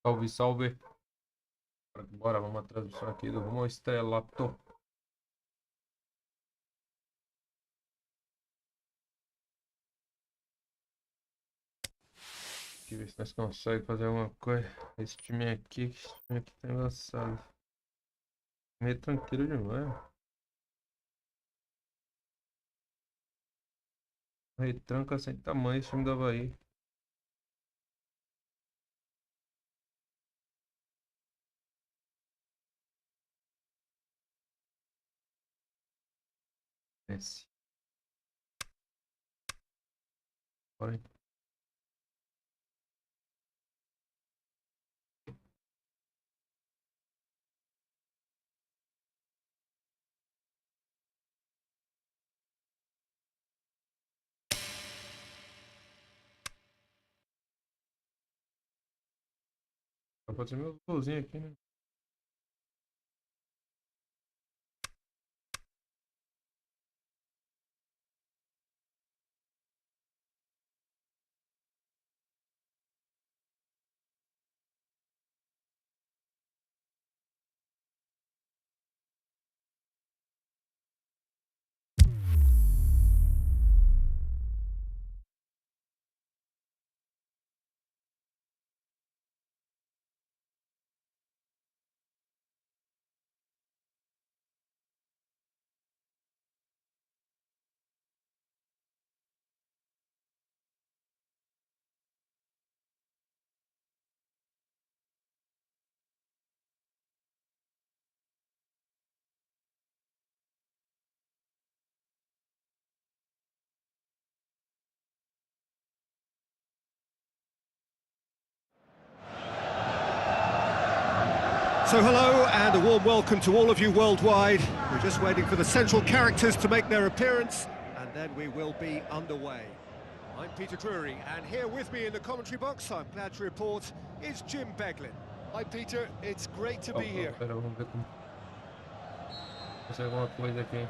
Salve, salve. Bora, vamos à transmissão aqui do Rumo ao Estrelato. Aqui, ver se nós conseguimos fazer alguma coisa. Esse time aqui tá engraçado. Meio tranquilo demais. Retranca sem tamanho esse time do Avaí. Esse. Bora, hein? Vou fazer meus golzinhos aqui, né? So hello and a warm welcome to all of you worldwide. We're just waiting for the central characters to make their appearance and then we will be underway. I'm Peter Drury and here with me in the commentary box, I'm glad to report, is Jim Beglin. Hi Peter, it's great to be here. Pera, vamos ver como. Fazer alguma coisa aqui.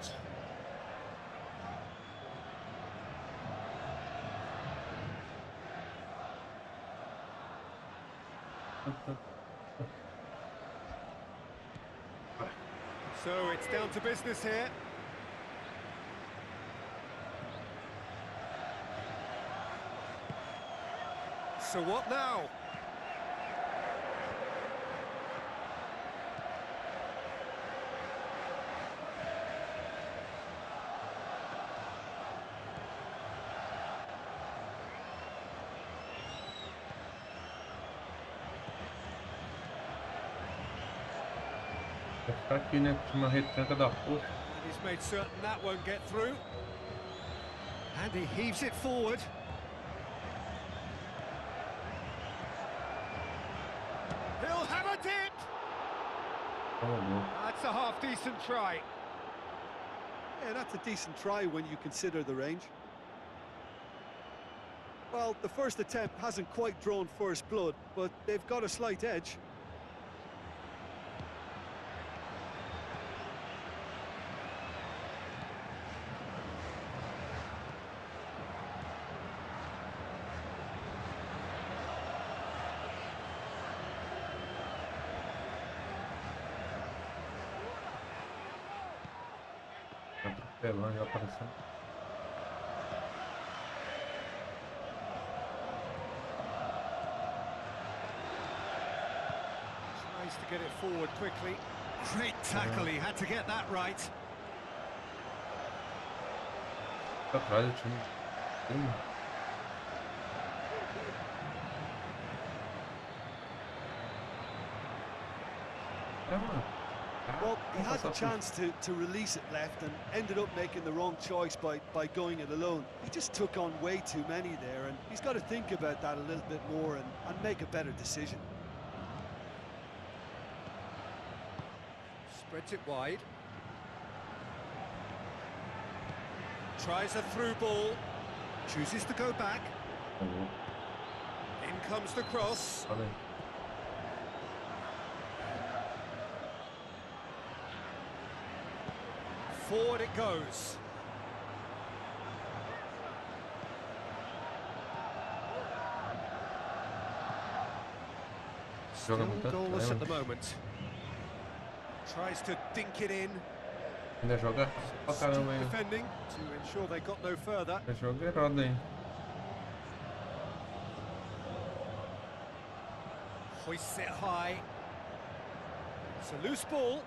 So it's down to business here. So what now? Vai ficar aqui, né? Uma retranca da porra. And he's made certain that won't get through. And he heaves it forward. He'll have a dip! That's a half-decent try. Yeah, that's a decent try when you consider the range. Well, the first attempt hasn't quite drawn first blood, but they've got a slight edge. Atropelando, já aparecendo. Tries to get it forward quickly. Great tackle, he had to get that right. Tá atrás do time. É, mano. Well, he had the chance to release it left and ended up making the wrong choice by going it alone. He just took on way too many there, and he's got to think about that a little bit more and make a better decision. Spreads it wide. Tries a through ball. Chooses to go back. In comes the cross. Forward it goes. Joga Still muito goalless at the atrás, moment. Tries to dink it in. ainda joga pra Steep caramba ainda. defending to ensure they got no further. Ainda joga errado aí. Hoists it high. It's a loose ball.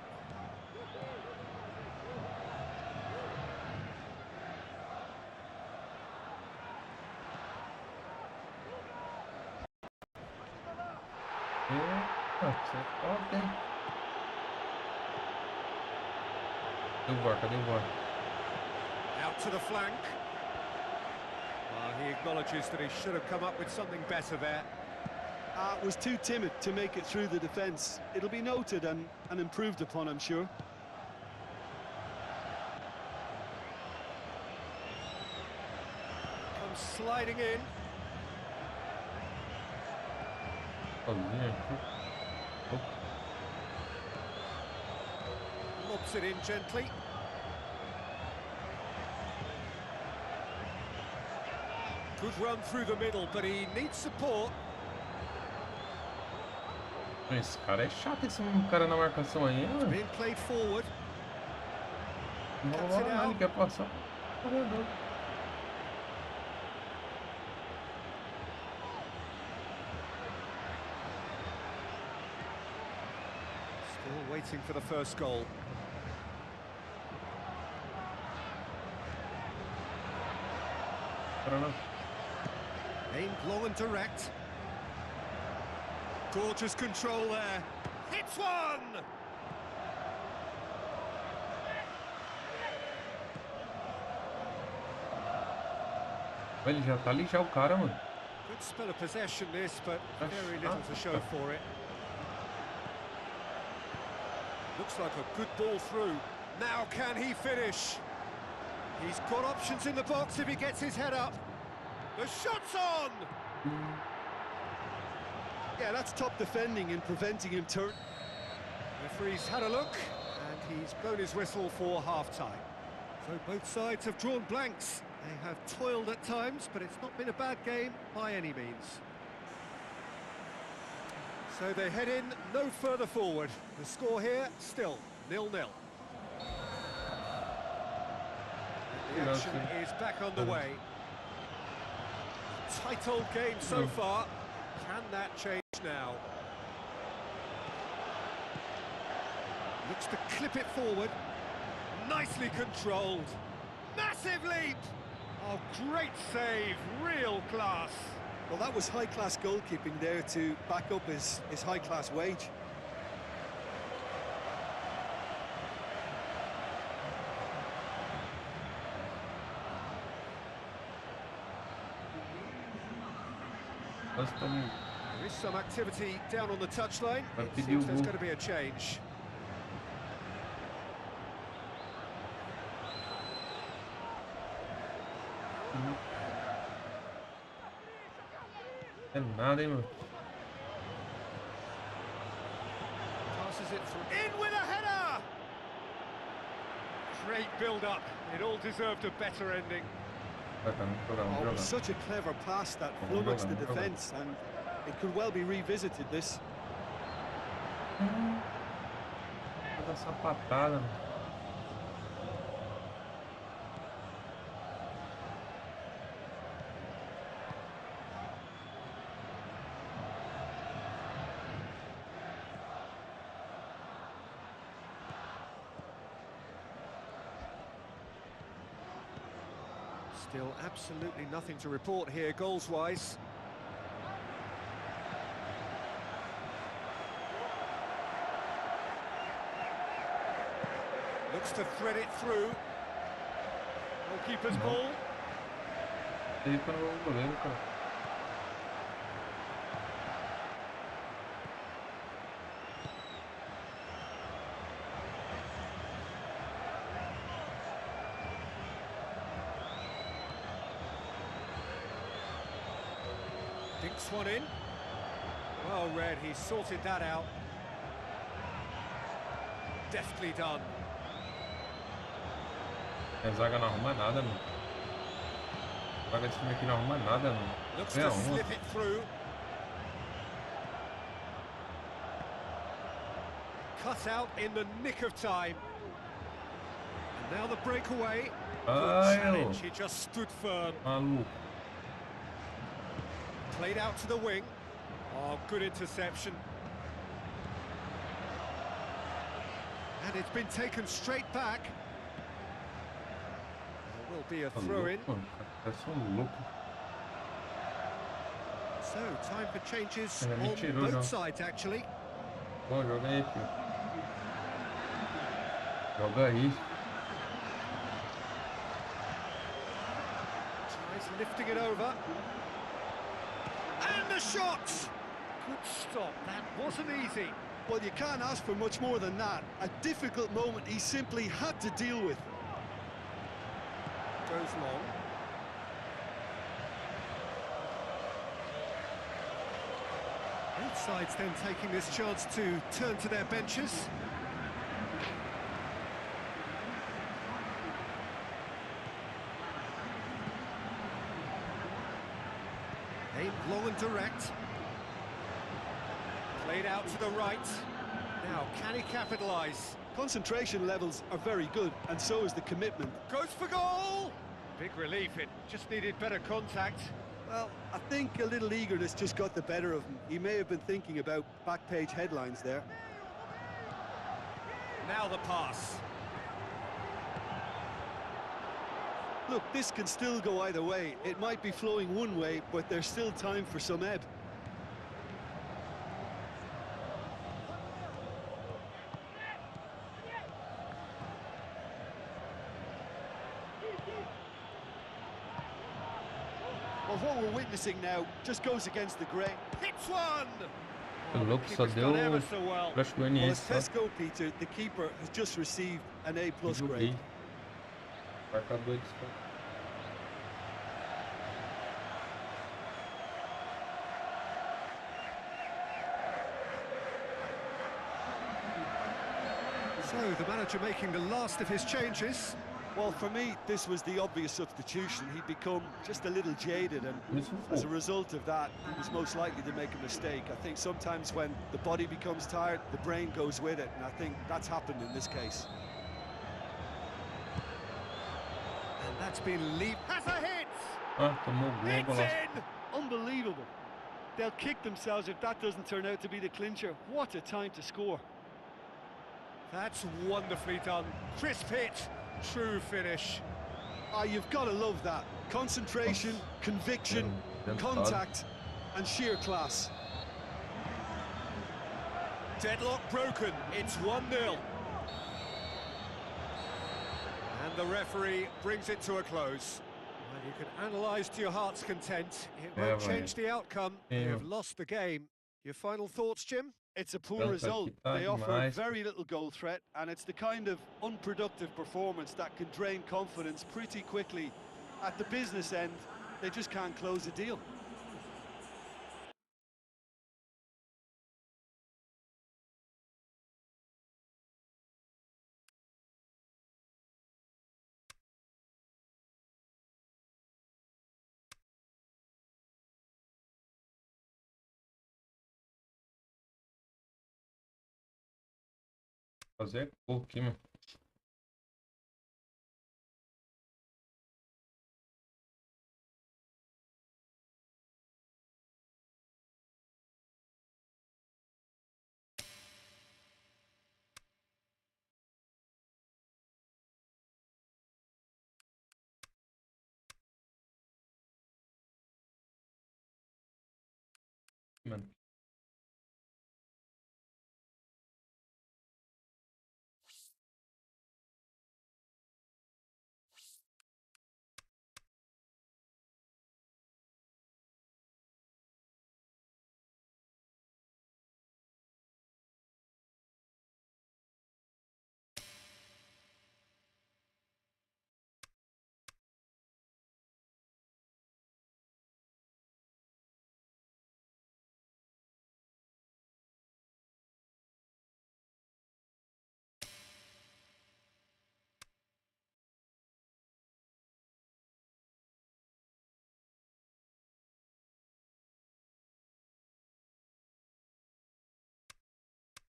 Você toca, hein? Cadê o VAR? Cadê o VAR? Out to the flank. He acknowledges that he should have come up with something better there. Was too timid to make it through the defence. It'll be noted and improved upon, I'm sure. Comes sliding in. Sozinho aqui. Lobs it in gently. Good run through the middle, but he needs support. Esse cara é chato, esse cara na marcação aí, mano. Being played forward. Vamos lá, ele quer passar. Corredor. Still waiting for the first goal. I don't know. Aimed long and direct. Gorgeous control there. Hits one! Ele já tá ali já o cara, mano. Good spell of possession this, but very little to show for it. Looks like a good ball through. Now can he finish? He's got options in the box if he gets his head up. The shot's on! Yeah, that's top defending and preventing him turn. Referee's had a look, and he's blown his whistle for half-time. So both sides have drawn blanks. They have toiled at times, but it's not been a bad game by any means. So they head in no further forward. The score here, still 0-0. The action is back underway. Tight old game so far. Can that change now? Looks to clip it forward. Nicely controlled. Massive leap! Oh, great save, real class. Well, that was high-class goalkeeping there to back up his high-class wage. There is some activity down on the touchline. Vai It pedir seems o there's gol. going to be a change. É nada, hein, mano. Passes it through. In with a header! Great build-up. It all deserved a better ending. Vai, cara, vamos Oh, jogar. such a clever pass that Vamos flummoxed the jogar, vamos jogar. defence, and it could well be revisited, this. Vai dar sapatada, mano. Still absolutely nothing to report here, goals-wise. Looks to thread it through. Goalkeeper's ball. Aí para o goleiro, cara. Dinks one in. Well read, he sorted that out. Deftly done. A zaga não arruma nada, mano. A zaga desse time aqui não arruma nada, mano. Looks É to uma. slip it through. cut out in the nick of time. And now the breakaway. Good challenge, he just stood firm. Maluco. Played out to the wing. Oh, good interception. And it's been taken straight back. There will be a throw-in. Parece louco. So, time for changes Me on tirou já. both sides, actually. Bom, joga aí, filho. Joga aí. Tries lifting it over. And the shot! Good stop, that wasn't easy. Well, you can't ask for much more than that. A difficult moment he simply had to deal with. Goes long. Both sides then taking this chance to turn to their benches. Aimed long and direct. Played out to the right. Now, can he capitalise? Concentration levels are very good, and so is the commitment. Goes for goal! Big relief, it just needed better contact. Well, I think a little eagerness just got the better of him. He may have been thinking about back-page headlines there. Now the pass. Look, this can still go either way. It might be flowing one way, but there's still time for some ebb. Well, what we're witnessing now just goes against the grain. Hits one! O louco só Keeper's deu done ever so well. flash go Well, NS, as só. tests go, Peter, the keeper has just received an A+ grade. Joguei. Marcador de score. So, the manager making the last of his changes. Well, for me, this was the obvious substitution. He'd become just a little jaded, and Isso as a foi. result of that, he was most likely to make a mistake. I think sometimes when the body becomes tired, the brain goes with it, and I think that's happened in this case. And that's been leaped. Has a hit! Ah, tomou gol, It's golaço. in! Unbelievable. They'll kick themselves if that doesn't turn out to be the clincher. What a time to score. That's wonderfully done. Crisp hit, true finish. Ah, you've got to love that. Concentration, conviction, Bem contact, and sheer class. Deadlock broken, it's 1-0. And the referee brings it to a close. Well, you can analyse to your heart's content. It won't vai. change the outcome. They've Sim. lost the game. Your final thoughts, Jim? It's a poor Well, result. tá They offer demais. very little goal threat, and it's the kind of unproductive performance that can drain confidence pretty quickly. At the business end, they just can't close a deal. Fazer cor aqui, mano. Mano.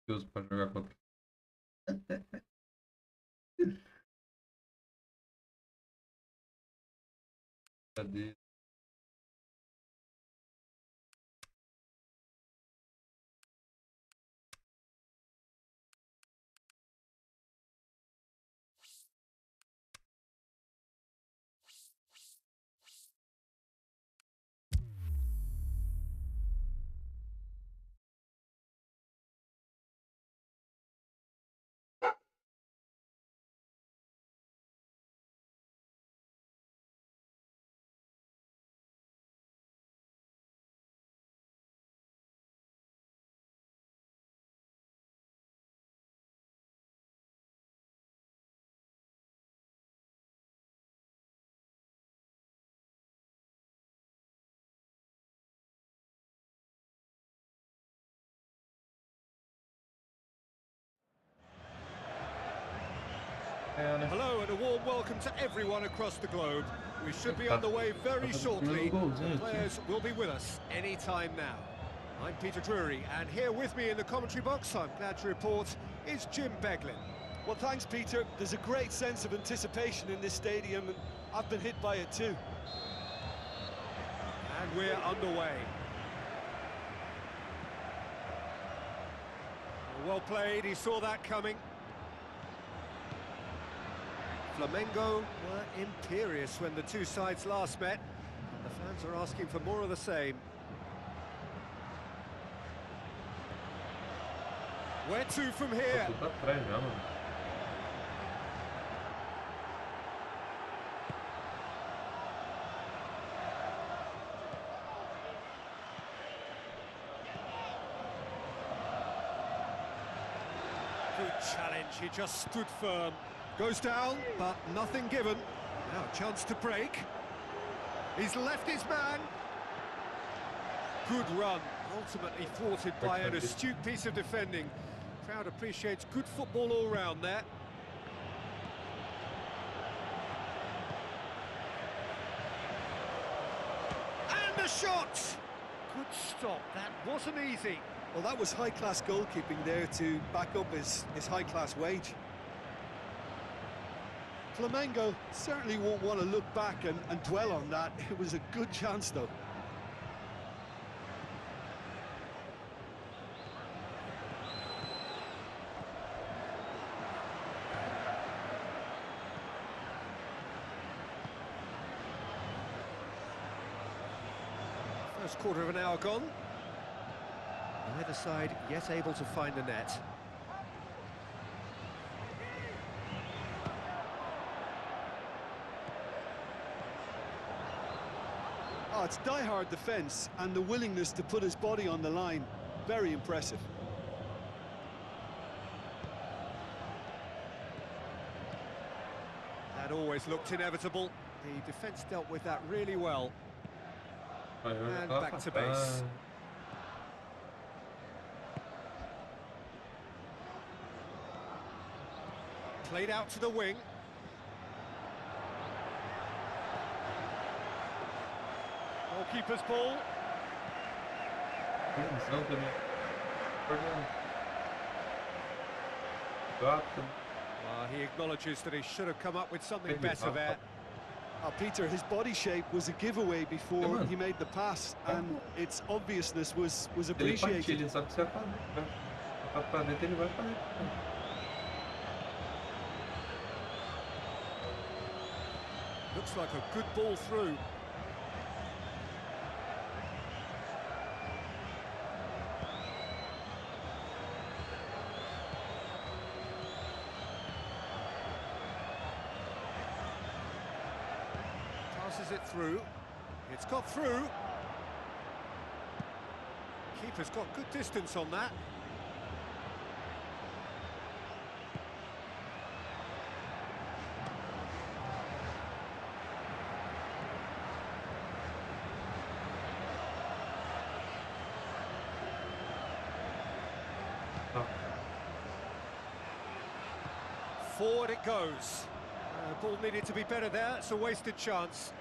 Deus pra jogar contra. Cadê? Hello and a warm welcome to everyone across the globe. We should be on the way very shortly. The players will be with us any time now. I'm Peter Drury, and here with me in the commentary box, I'm glad to report, is Jim Beglin. Well, thanks, Peter. There's a great sense of anticipation in this stadium, and I've been hit by it too. And we're underway. Well played, he saw that coming. Flamengo were imperious when the two sides last met. The fans are asking for more of the same. Where to from here? Tudo atrás já, mano. Good challenge, he just stood firm. Goes down, but nothing given. Now a chance to break. He's left his man. Good run, ultimately thwarted by an astute piece of defending. Crowd appreciates good football all round there. And the shot! Good stop, that wasn't easy. Well, that was high-class goalkeeping there to back up his high-class wage. Flamengo certainly won't want to look back and dwell on that. It was a good chance, though. First quarter of an hour gone. Neither side yet able to find the net. Oh, it's die-hard defence and the willingness to put his body on the line. Very impressive. That always looked inevitable. The defence dealt with that really well. And back to base. Played out to the wing. Goalkeeper's ball. He acknowledges that he should have come up with something better there. Peter, his body shape was a giveaway before he made the pass, and its obviousness was appreciated. Looks like a good ball through. Passes it through. It's got through. Keeper's got good distance on that. Forward it goes. Ball needed to be better there. It's a wasted chance.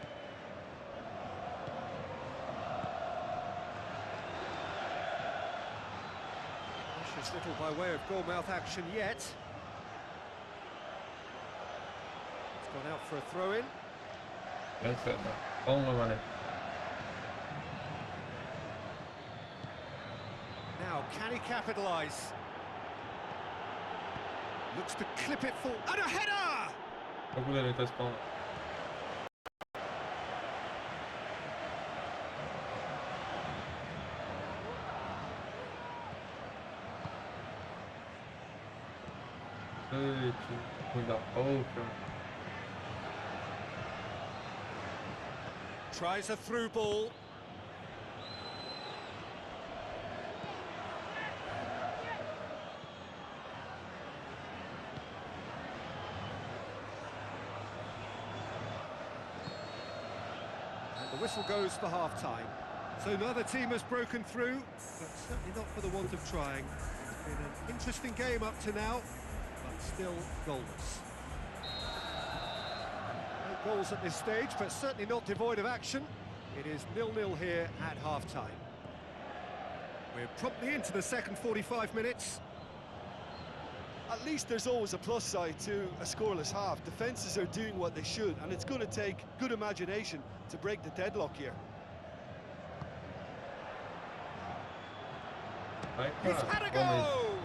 Precious little by way of goal-mouth action yet. Gone out for a throw-in. Essa é bomba, mané. Now, can he capitalise? Looks to clip it full. And a header! O goleiro tá spawnando. Eita, ruim da polca. Tries a through ball. And the whistle goes for half-time. So neither team has broken through, but certainly not for the want of trying. It's been an interesting game up to now, but still goalless. No goals at this stage, but certainly not devoid of action. It is 0-0 here at half-time. We're promptly into the second 45 minutes. At least there's always a plus side to a scoreless half. Defences are doing what they should, and it's going to take good imagination to break the deadlock here. He's had a go!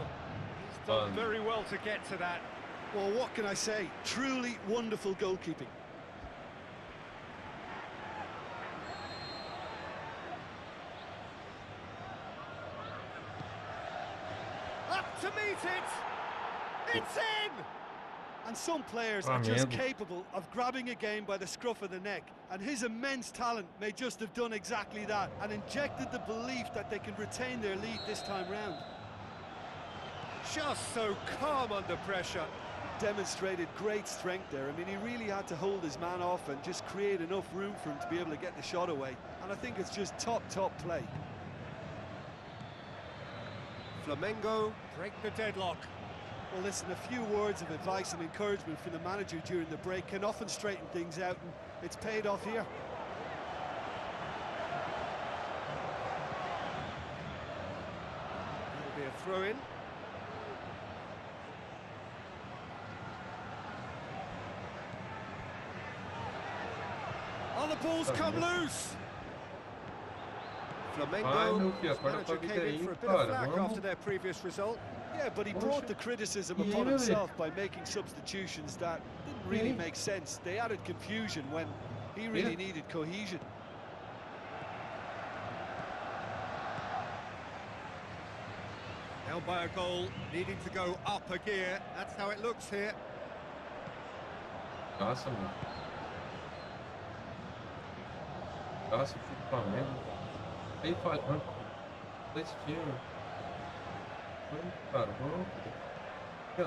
He's done very well to get to that. Well, what can I say? Truly wonderful goalkeeping. Up to meet it! It's in! And some players are just capable of grabbing a game by the scruff of the neck, and his immense talent may just have done exactly that and injected the belief that they can retain their lead this time round. Just so calm under pressure. Demonstrated great strength there. I mean, he really had to hold his man off and just create enough room for him to be able to get the shot away, and I think it's just top play. Flamengo break the deadlock. Well, listen, a few words of advice and encouragement from the manager during the break can often straighten things out, and it's paid off here. It'll be a throw-in. Oh, the ball's come loose! Flamengo manager came in for a bit of flack after their previous result. Yeah, but he brought the criticism upon himself by making substitutions that didn't really make sense. They added confusion when he really needed cohesion. Down by a goal, needing to go up a gear. That's how it looks here. Nossa, mano. Nossa, que Flamengo. Aí falando. Desse time. Cara, vamos. So,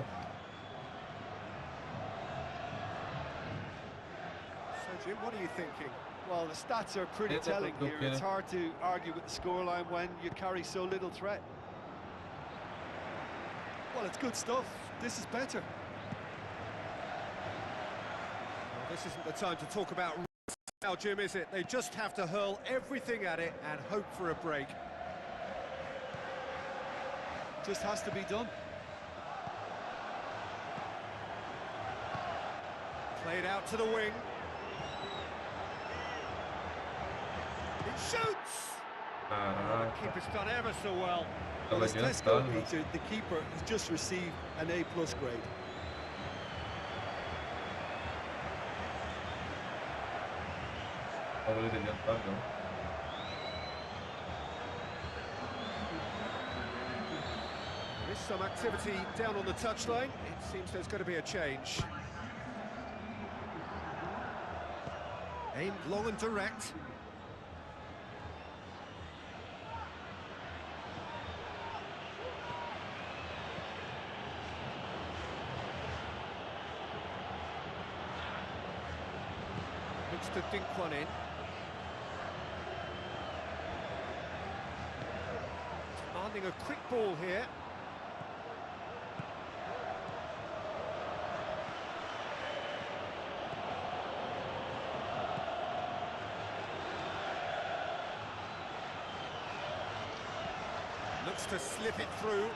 Jim, what are you thinking? Well, the stats are pretty telling here. It's hard to argue with the scoreline when you carry so little threat. Well, it's good stuff. This is better. Well, this isn't the time to talk about now, Jim, is it? They just have to hurl everything at it and hope for a break. Just has to be done. Played out to the wing. It shoots! The keeper's done ever so well. Well, as Tesco, Peter, the keeper has just received an A+ grade. There is some activity down on the touchline. It seems there's going to be a change. Aimed long and direct. Looks to dink one in. Demanding a quick ball here. Looks to slip it through.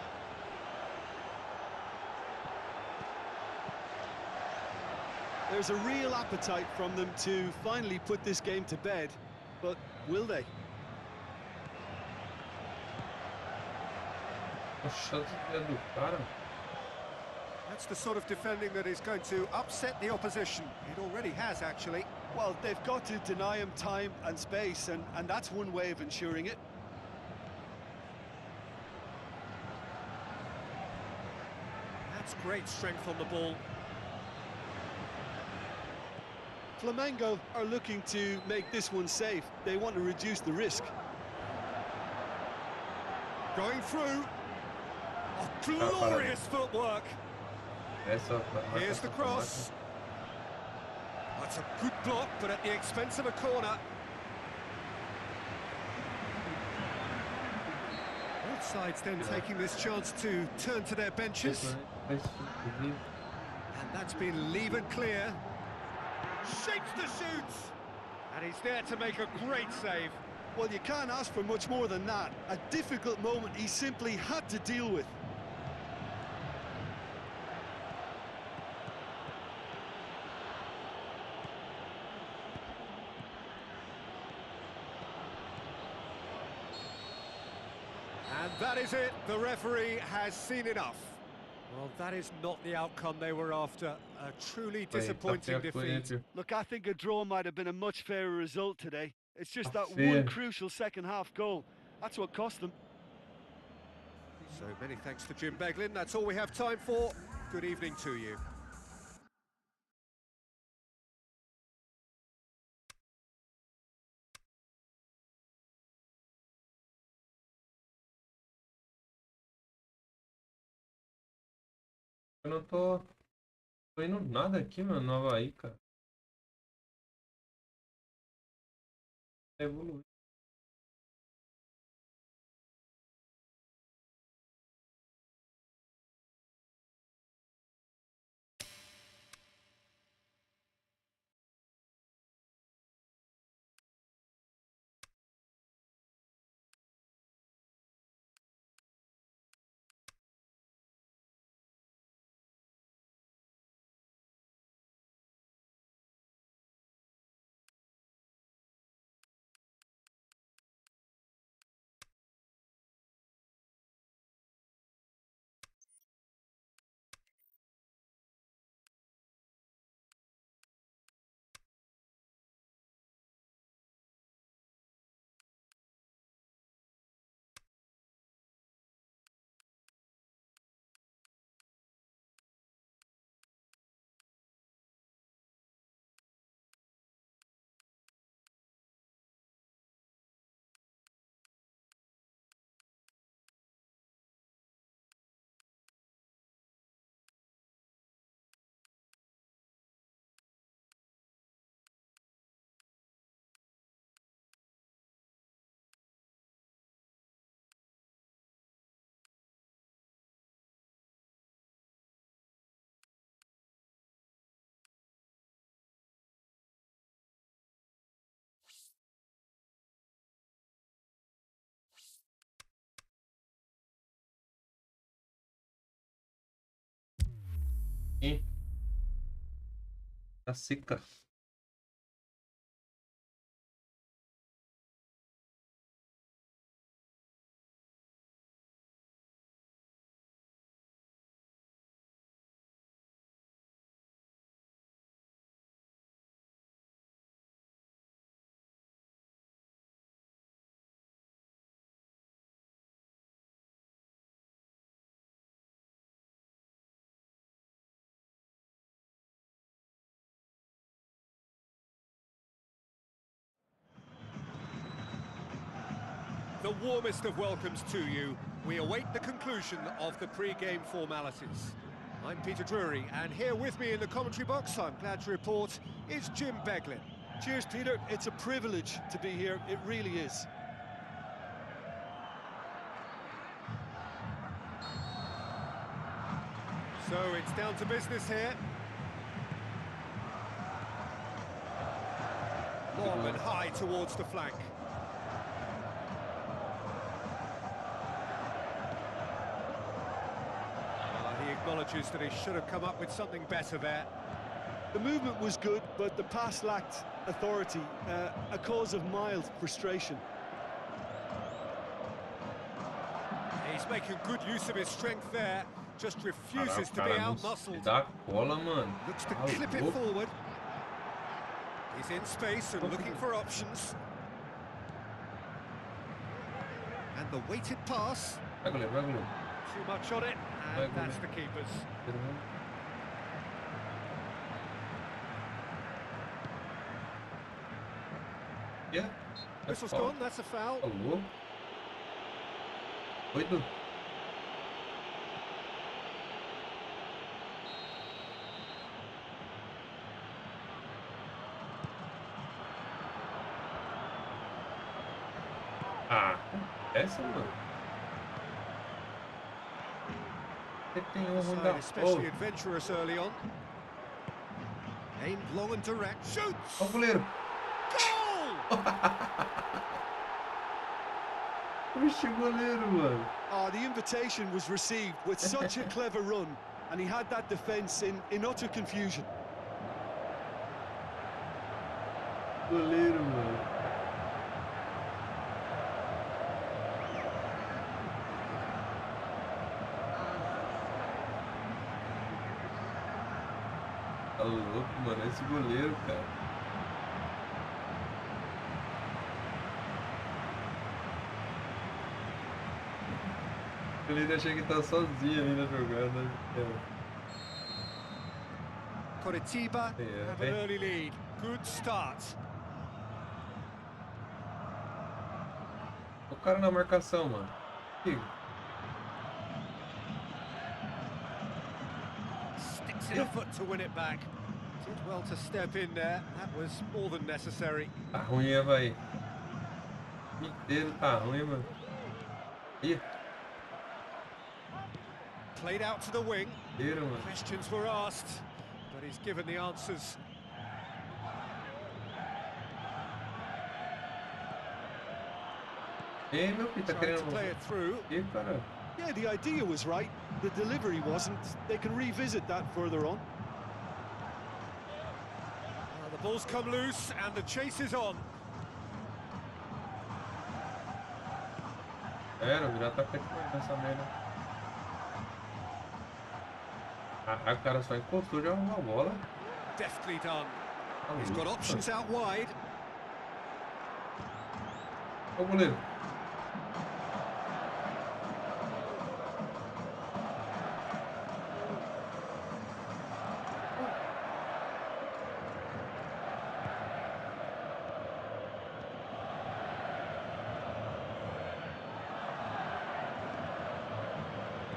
There's a real appetite from them to finally put this game to bed, but will they? A chance do cara. That's the sort of defending that is going to upset the opposition. It already has, actually. Well, they've got to deny him time and space, and that's one way of ensuring it. That's great strength on the ball. Flamengo are looking to make this one safe. They want to reduce the risk. Going through. Oh, glorious footwork. Here's the cross. That's a good block, but at the expense of a corner. Both sides then taking this chance to turn to their benches. And that's been levered clear. Shapes the shoot! And he's there to make a great save. Well, you can't ask for much more than that. A difficult moment he simply had to deal with. And that is it. The referee has seen enough. Well, that is not the outcome they were after. A truly disappointing defeat. Look, I think a draw might have been a much fairer result today. It's just that fair. one crucial second-half goal. That's what cost them. So many thanks to Jim Beglin. That's all we have time for. Good evening to you. Eu não tô indo nada aqui, mano, no Avaí, cara. Evoluiu. E tá seca. The warmest of welcomes to you. We await the conclusion of the pre-game formalities. I'm Peter Drury, and here with me in the commentary box, I'm glad to report, is Jim Beglin. Cheers, Peter. It's a privilege to be here. It really is. So it's down to business here. Long and high towards the flank. He acknowledges that he should have come up with something better there. The movement was good, but the pass lacked authority, a cause of mild frustration. He's making good use of his strength there, just refuses to be Cara, não out-muscled. dá cola, mano. Looks to Tá clip it louco. forward. He's in space and looking for options. And the weighted pass. Vai, goleiro, vai, goleiro. Too much on it, and that's the keeper's. Yeah. Whistle's gone, that's a foul. Tá louco. Doido. Ah, essa, mano. Ele tem ruim da... Especially adventurous early on. Aimed long and direct. Shoots! Ó o goleiro. Goal! Vixe, goleiro, mano. Oh, the invitation was received with such a clever run, and he had that defence in utter confusion. Goleiro, mano. Tá louco, mano. Esse goleiro, cara. O goleiro achei que tá sozinho ali na jogada. Coritiba have an early lead. Good start. O cara na marcação, mano. Ih. Sticks in a foot to win it back. Did well to step in there. That was more than necessary. Tá ruim, Avaí. Inteiro tá ruim, mano. Ih. Played out to the wing. Inteiro, mano. Questions were asked, but he's given the answers. Ei, meu filho, tá Trying querendo... to play it through. Ih, cara. Yeah, the idea was right. The delivery wasn't. They can revisit that further on. The ball's come loose and the chase is on. Era, virar atacante nessa merda. Ah, o cara só encostou já uma bola. Deftly done. He's got options out wide. Ó o goleiro.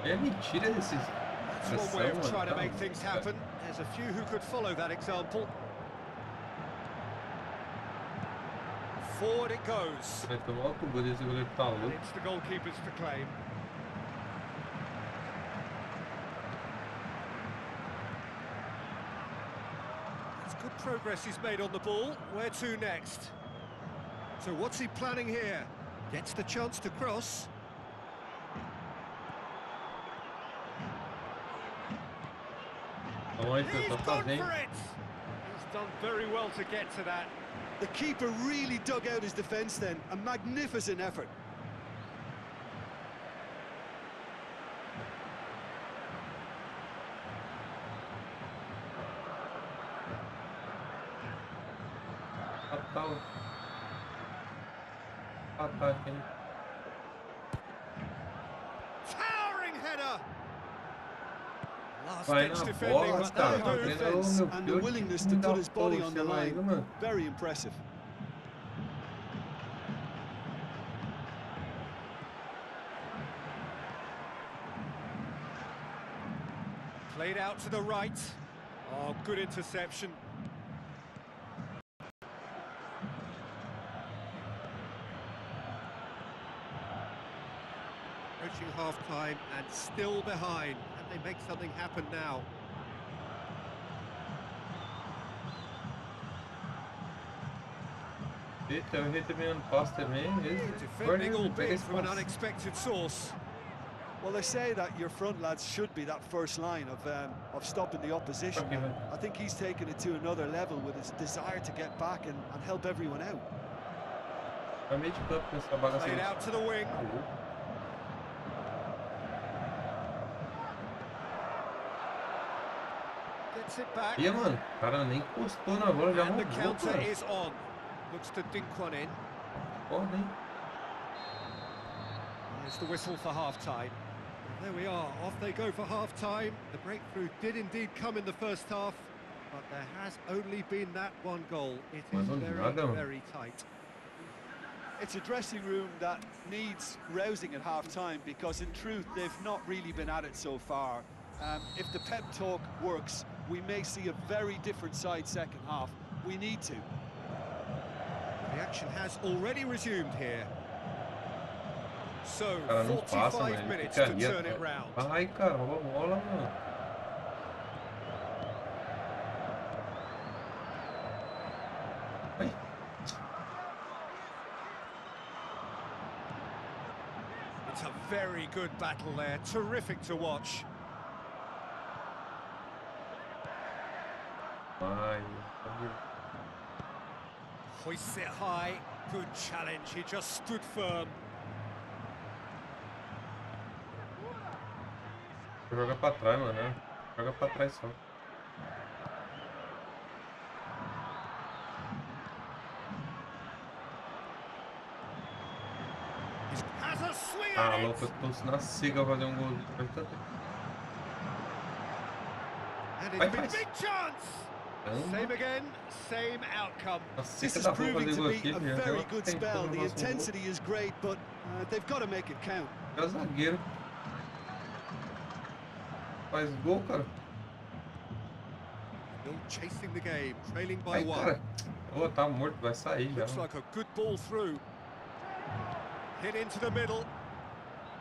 É mentira desses... That's one way of trying to make things happen. There's a few who could follow that example. Forward it goes. Vai tomar o tubo desse goleiro tá louco. It's the goalkeepers to claim. It's good progress he's made on the ball. Where to next? So what's he planning here? Gets the chance to cross. He's gone for it! He's done very well to get to that. The keeper really dug out his defence then. A magnificent effort. Towering header! Vai na bola, cara. Tá Defense and the willingness to put his body on the line. Very impressive. Played out to the right. Oh, good interception. Approaching half-time and still behind. And they make something happen now. Eita, eu errei também ano passo também. Defending, albeit from an unexpected source. Well, they say that your front lads should be that first line of stopping the opposition. Okay, man. I think he's taken it to another level with his desire to get back and help everyone out. Vai meio de campo nessa bagaça Played aí. out to the wing. Gets it back. Ih, mano, o cara nem encostou na bola, já And the roubou, counter cara. is on. Looks to dink one in. Foda, hein? There's the whistle for half-time. There we are, off they go for half-time. The breakthrough did indeed come in the first half, but there has only been that one goal. It is very tight. It's a dressing room that needs rousing at half-time because, in truth, they've not really been at it so far. If the pep talk works, we may see a very different side second half. We need to. The action has already resumed here. So, Cara, não passa, 45 mano. minutes Ele to fica turn ali, it round. Ai, cara, rouba a bola, mano. Ai. It's a very good battle there, terrific to watch. Ai. Hoists it high, good challenge, he just stood firm. Joga pra trás, mano. Né? Joga pra trás só. Has a swing Ah, at louco, eu it. tô na siga fazer um gol. And Vai, it's been faz. big chance. Same again, same outcome. A This sica is da porra proving fazer to gol be aqui. a Já very deu good tempão spell. no The nosso gol. intensity is great, but they've got to make it count. É o zagueiro. Faz gol, cara. Still chasing the game, trailing by Ai, one. cara. Ô, tá morto, vai sair já. Looks like a good ball through. Hit into the middle.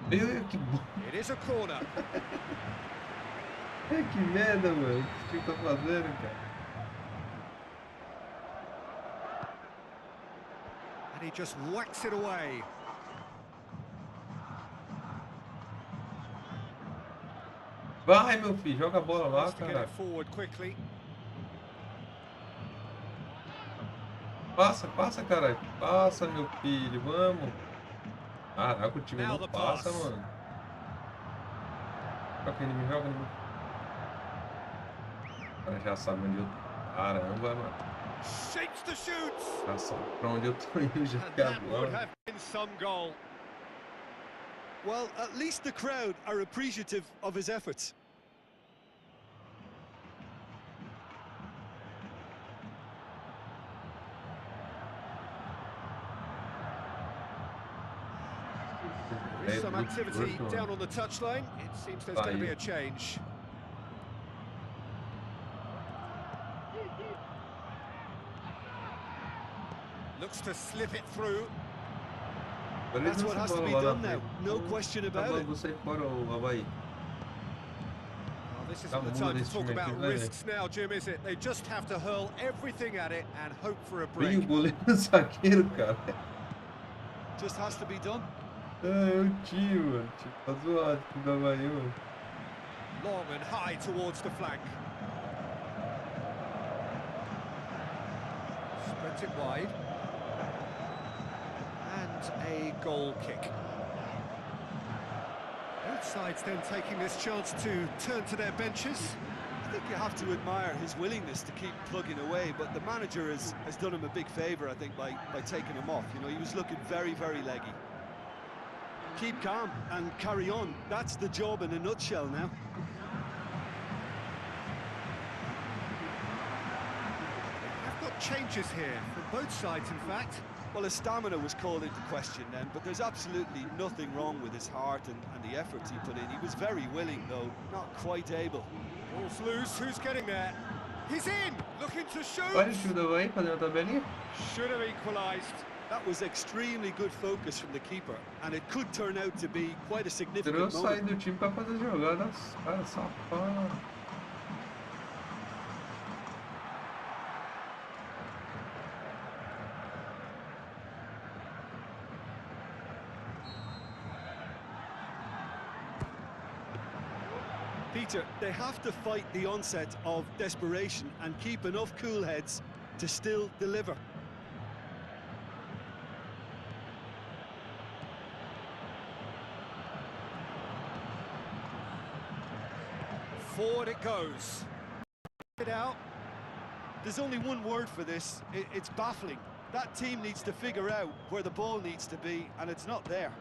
Meu, que bom. It is a corner. Que merda, mano. O que você tá fazendo, cara? And he just whacks it away. Vai, meu filho, joga a bola lá, Tries to get cara. it forward quickly. Passa, passa, caralho. Passa, meu filho, vamos. Caraca, o time Now não the passa, pass. mano. Joga em mim, joga em mim. O cara já sabe onde eu tô. Caramba, mano. Shapes the shoots. Já sabe pra onde eu tô indo já And que that would agora. have been some goal. Well, at least the crowd are appreciative of his efforts. There is some activity down on the touchline. It seems there's going to be a change. Looks to slip it through. That's what has to be done now, no question about it. Vou sair fora o Avaí. Well, this isn't the time to talk about risks now, Jim, is it? They just have to hurl everything at it and hope for a Ih, break. o goleiro zagueiro, cara. Just has to be done. É o time, mano. Tipo, tá zoado o time do Avaí, mano. Long and high towards the flank. Spreads it wide. And a goal kick. Both sides then taking this chance to turn to their benches. I think you have to admire his willingness to keep plugging away, but the manager has done him a big favour, I think, by taking him off. You know, he was looking very, very leggy. Keep calm and carry on. That's the job in a nutshell now. I've got changes here from both sides, in fact. Well, his stamina was called into question then, but there's absolutely nothing wrong with his heart and the efforts he put in. He was very willing, though, not quite able. Ball's loose, who's getting there? He's in, looking to shoot. Olha o time do Avaí fazendo a tabelinha. Should have equalised. That was extremely good focus from the keeper, and it could turn out to be quite a significant Eu saí moment. do time pra fazer jogadas. Cara, safado. Peter, they have to fight the onset of desperation and keep enough cool heads to still deliver. Forward it goes. It out. There's only one word for this, it's baffling. That team needs to figure out where the ball needs to be, and it's not there.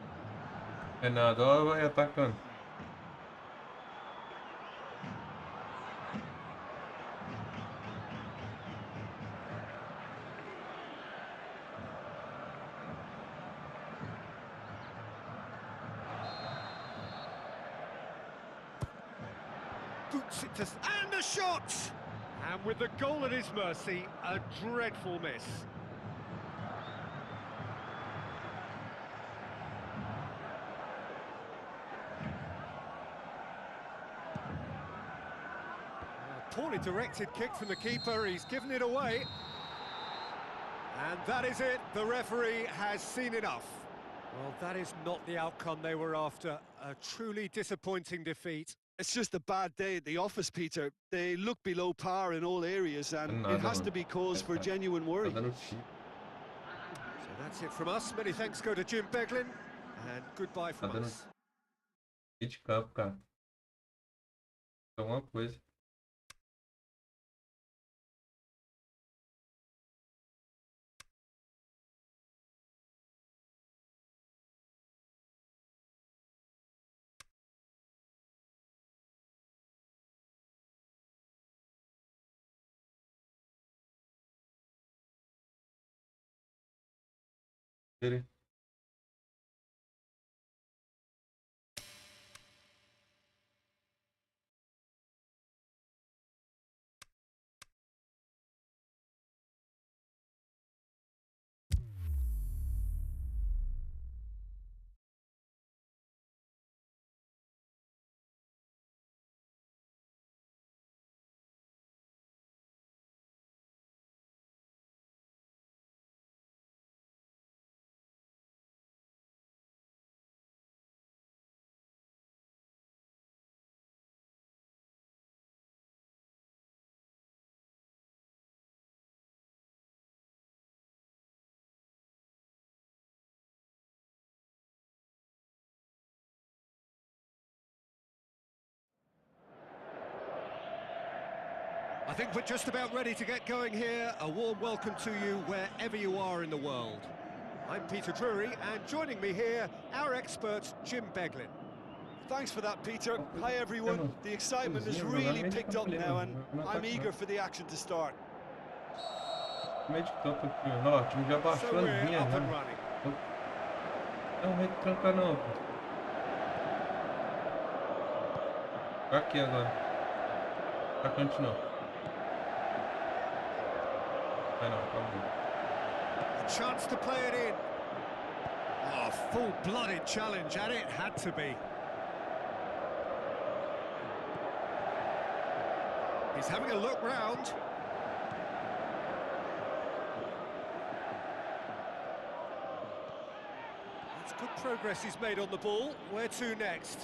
É nada, ó, vai atacando. Boots it to... And the shot! And with the goal at his mercy, a dreadful miss. A poorly directed kick from the keeper, he's given it away. And that is it, the referee has seen enough. Well, that is not the outcome they were after. A truly disappointing defeat. It's just a bad day at the office, Peter. They look below par in all areas, and it has to be cause for genuine worry. So that's it from us. Many thanks go to Jim Beglin, and goodbye from us. De campo, cara. Alguma coisa. Ele. I think we're just about ready to get going here. A warm welcome to you wherever you are in the world. I'm Peter Drury, and joining me here, our expert, Jim Beglin. Thanks for that, Peter. Hi, everyone. The excitement has really picked up now, and I'm eager for the action to start. Meio de campo aqui, ó. O time já baixou So as we're linhas, up and né? running. Não, meio de tranca não, pô. Pra aqui agora. Pra canto não. Vai não, calma. A chance to play it in. Oh, full-blooded challenge, and it had to be. He's having a look round. That's good progress he's made on the ball. Where to next?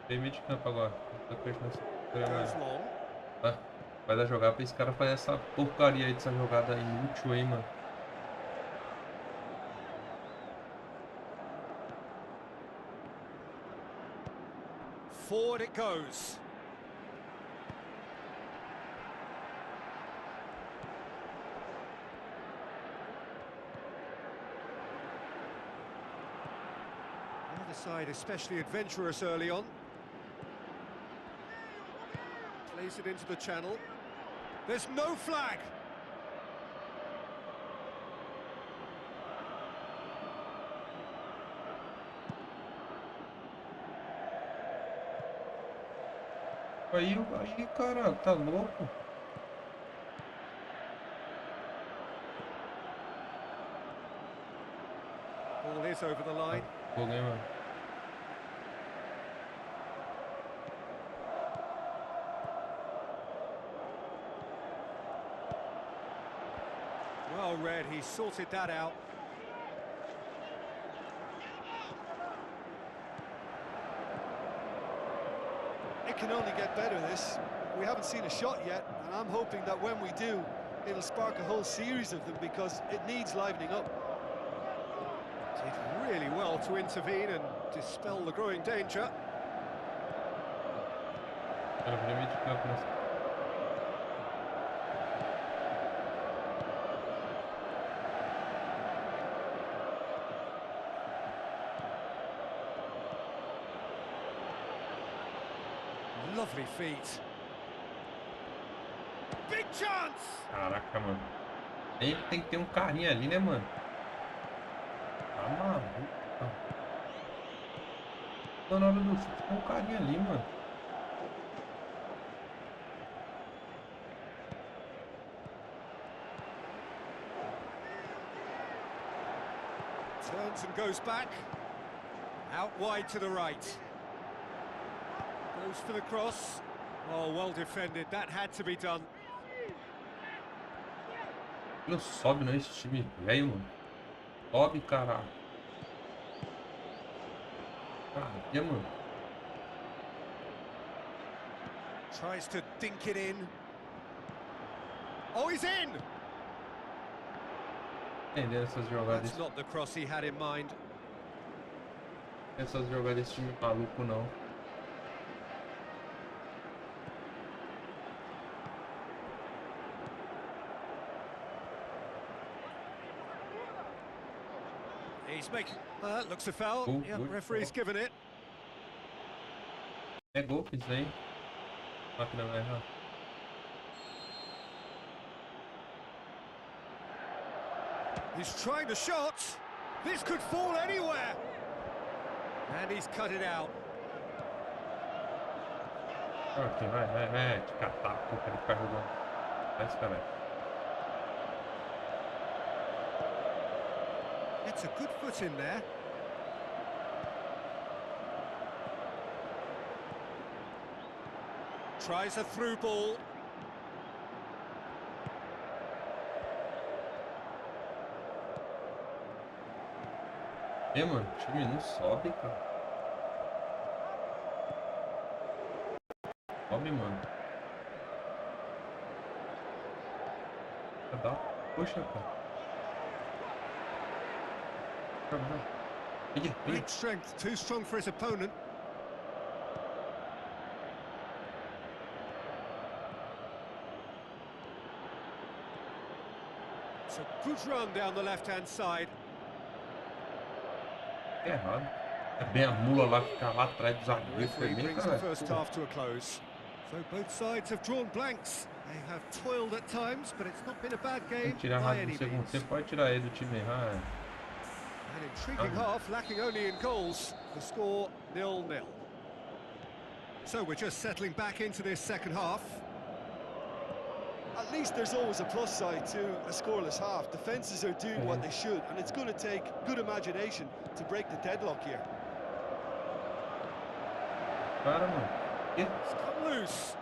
Tem meio de campo agora. Tô fechando essa Goes long. Vai dar jogar pra esse cara fazer essa porcaria aí dessa jogada inútil aí, mano. Forward it goes. The other side especially adventurous early on. Plays it into the channel. There's no flag. Aí, cara, tá louco? Ball is over the line. Fogo, hein, mano. Well read, he sorted that out. It can only get better, this. We haven't seen a shot yet, and I'm hoping that when we do, it'll spark a whole series of them because it needs livening up. Did really well to intervene and dispel the growing danger. Cara, vira meio de campo nessa. Lovely feet. Big chance! Caraca, mano. Sempre tem que ter um carinha ali, né, mano? Tá maluco. Na hora do chute tem um carinha ali, mano. Turns and goes back. Out wide to the right. Goes for the cross. Oh, well defended. That had to be done. Não sobe, não, esse time velho, mano. Sobe, caralho. Caralho, mano. Tries to dink it in. Oh, he's in! Entendendo essas jogadas. That's not the cross he had in mind. Essas jogadas desse time maluco, não. He's making... looks a foul. Gol, Yeah, gol. referee's given it. É gol, isso aí. Máquina vai errar. He's trying the shot. This could fall anywhere. And he's cut it out. Ok, vai. Te catar, puta, ele ficar jogando. Vai esse cara. It's a good foot in there. Tries a through ball. E, mano, o time não sobe, cara. Sobe, mano. Dá. Poxa, cara. Great strength, too strong for his opponent. It's a good run down the left-hand side. É errado. É bem a mula lá, ficar lá atrás do zagueiro. Foi Referee bem, brings the cara. first half to a close. So both sides have drawn blanks. They have toiled at times, but it's not been a bad Tem game que tirar by rápido any no segundo means. tempo. Pode tirar ele do time errar. An intriguing half, lacking only in goals. The score 0-0. So we're just settling back into this second half. At least there's always a plus side to a scoreless half. Defences are doing what they should, and it's going to take good imagination to break the deadlock here. Cara, mano. Que? It's come loose.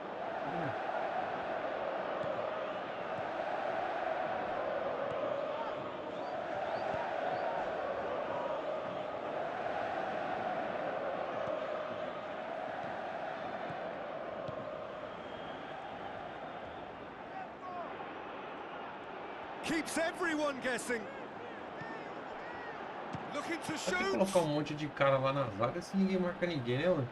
Keeps everyone guessing. Looking to Vai ter que shoot. colocar um monte de cara lá na zaga se ninguém marca ninguém, né, mano?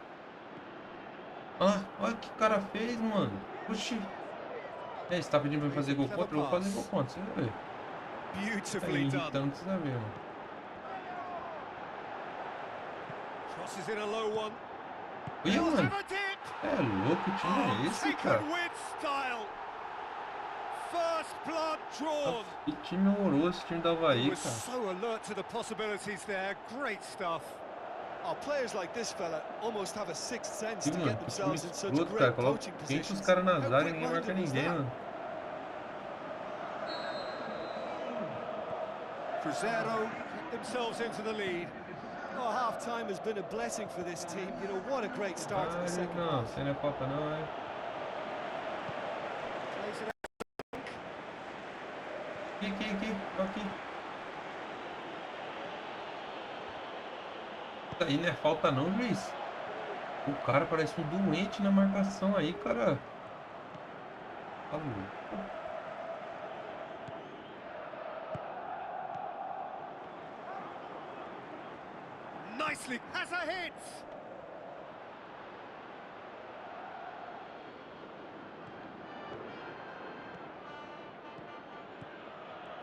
Olha o que o cara fez, mano. Oxi. É, você tá pedindo pra eu fazer gol contra? Eu vou fazer gol contra, você vai ver. Tá Beautifully done. irritando, você vai ver, mano. Crosses in a low one. Olha, mano. Have a dip. É louco, que time é esse, Taken cara? with style. First blood drawn. Que time horroroso esse time do Avaí, Was cara. so alert to the possibilities there. Great stuff. Oh, players like this fella almost have a sixth sense Sim, to mano, get que time themselves in such escroto, cara. great Coloca coaching quem os positions. caras na How zaga e ninguém marca quick-minded was ninguém, that? mano. Cruzeiro get themselves into the lead. Oh, half-time has been a blessing for this team. You know, what a great start to the second Não, half. isso aí não é falta não, é. Plays it Aqui. Isso aí não é falta não, juiz. O cara parece um doente na marcação aí, cara. Tá louco. Nicely has a hit.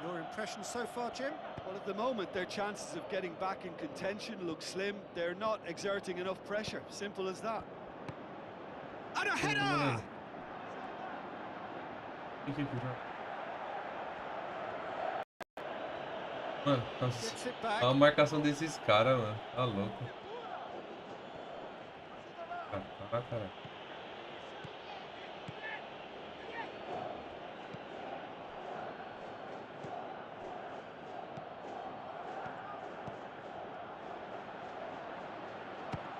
Your impression so far, Jim? Well, at the moment, their chances of getting back in contention look slim. They're not exerting enough pressure. Simple as that. And a header! Mano, Gets it back. a marcação desses caras, mano. Tá louco. Cara.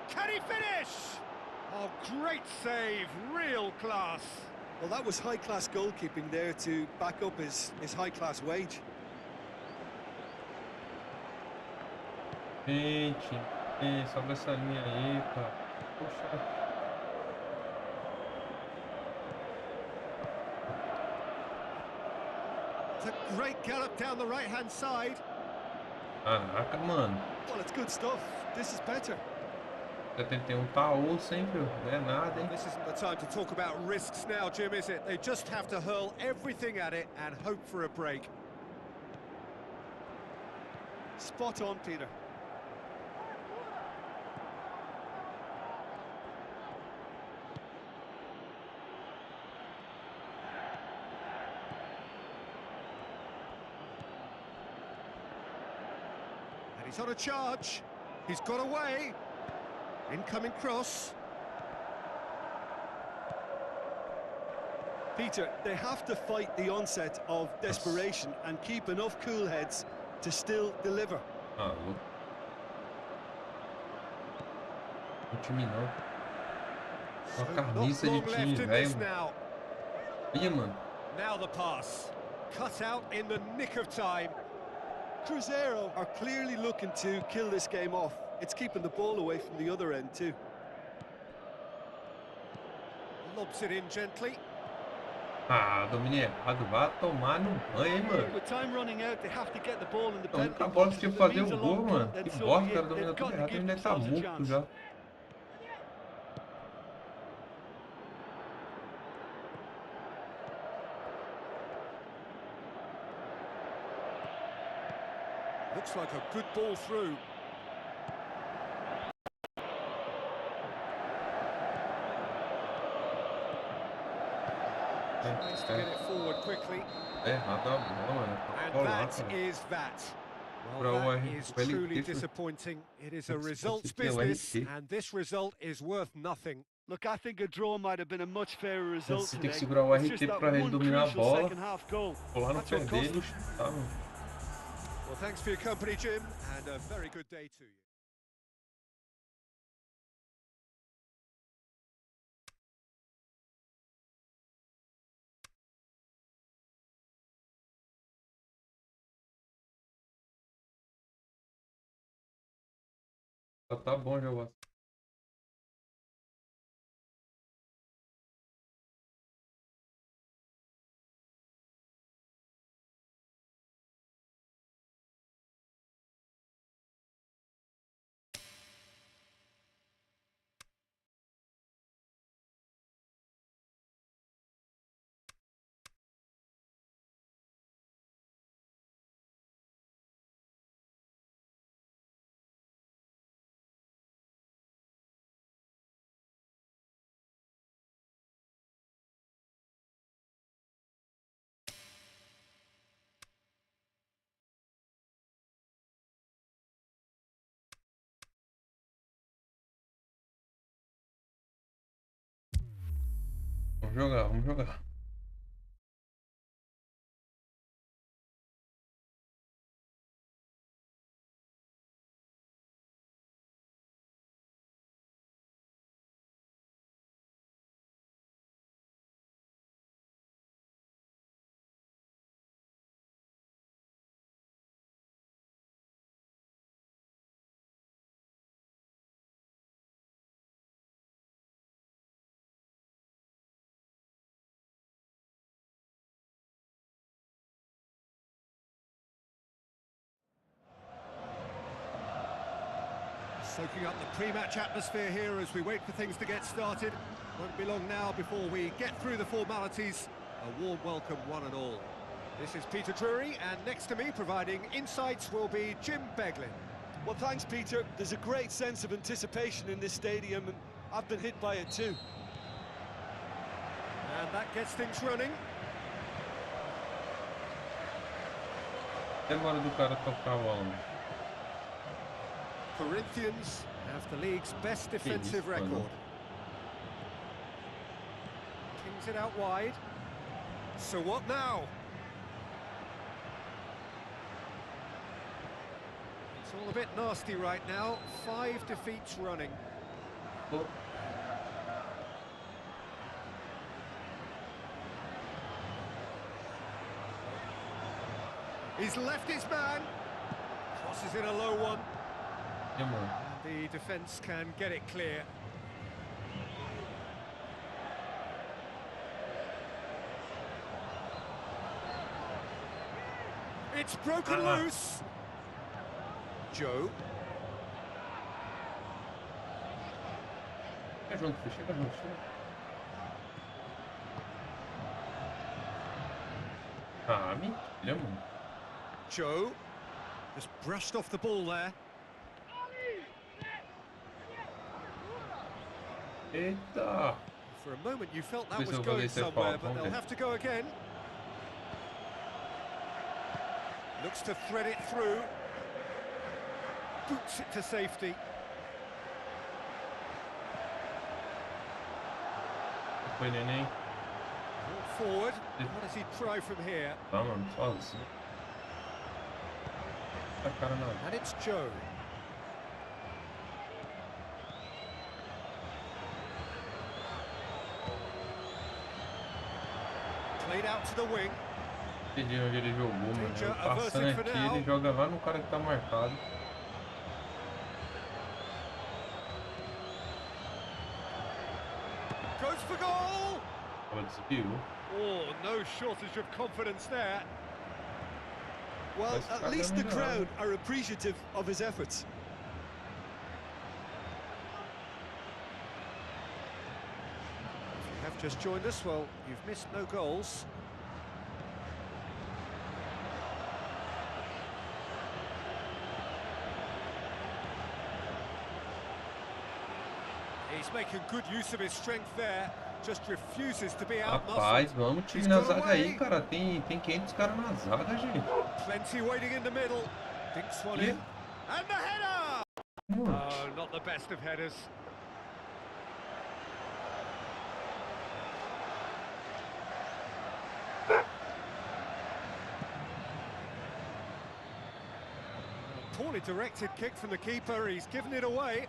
Can he finish? Oh, great save, real class. Well, that was high-class goalkeeping there to back up his high-class wage. Gente, sobe essa linha aí, cara. Poxa. It's a great gallop down the right-hand side. Caraca, mano. Well, it's good stuff. This is better. 71 tá osso, hein, filho? Não é nada, hein? This isn't the time to talk about risks now, Jim, is it? They just have to hurl everything at it and hope for a break. Spot on, Peter. And he's on a charge. He's got away. Incoming cross. Peter, they have to fight the onset of desperation and keep enough cool heads to still deliver. Ah, louco. O time não. Uma carniça de time, velho. Olha, mano. Now the pass. Cut out in the nick of time. Cruzeiro are clearly looking to kill this game off. It's keeping the ball away from the other end too. Lobs it in gently. Ah, domínio errado. Vá tomar no banho, hein, mano. With time running out, they have to get the ball in the A única penalty bola box. que tinha If que it fazer means o a gol, long mano. punt, then Que so bosta, o be cara it. domina They've tudo got to errado. give Ele deve estar themselves a morto chance. já. Looks like a good ball through. Tries to get it forward quickly. É errado a bola, mano. And Rolar, that cara. is that. Pra Well, o that is truly LT, disappointing. It is a Tem que results conseguir o business, RT. and this result is worth nothing. Look, I think a draw might have been a much fairer result Você tem que today. segurar o It's just RT that pra ele one dominar a crucial bola, second half goal. pular no That's pé what cost dele e them. chutar, mano. Well, thanks for your company, Jim, and a very good day to you. Tá bom, já. Vamos jogar. Soaking up the pre-match atmosphere here as we wait for things to get started. Won't be long now before we get through the formalities. A warm welcome, one and all. This is Peter Drury, and next to me, providing insights, will be Jim Beglin. Well, thanks, Peter. There's a great sense of anticipation in this stadium, and I've been hit by it too. And that gets things running. Demora do cara tocar a bola. Corinthians have the league's best defensive record. Kings it out wide. So what now? It's all a bit nasty right now. 5 defeats running. Oh. He's left his man. Crosses in a low one. Yeah, man. The defence can get it clear. It's broken loose. Joe. Chega junto, filho. Chega junto. Chega. Ah, mentira, mano. Joe. Just brushed off the ball there. Eita! For a moment you felt that This was will going release their somewhere, fault, but they'll won't it? have to go again. Looks to thread it through. Boots it to safety. Foi neném. Ball forward. What does he try from here? Tá, mano, sozinho. Tá cara não. And it's Joe. Played out to the wing. Entendi onde ele jogou, mano. Danger Ele passando averted for aqui, now. ele joga lá no cara que tá marcado. Goes for goal! Ela desviou. Oh, no shortage of confidence there. Well, That's at least the kind of crowd are appreciative of his efforts. If you have just joined us, well, you've missed no goals. He's making good use of his strength there, just refuses to be Rapaz, outmuscled. vamos time na zaga aí, cara. Tem 500 caras na zaga, gente. Plenty waiting in the middle. Dinks one in. And the header! Oh, not the best of headers. Poorly directed kick from the keeper. He's given it away.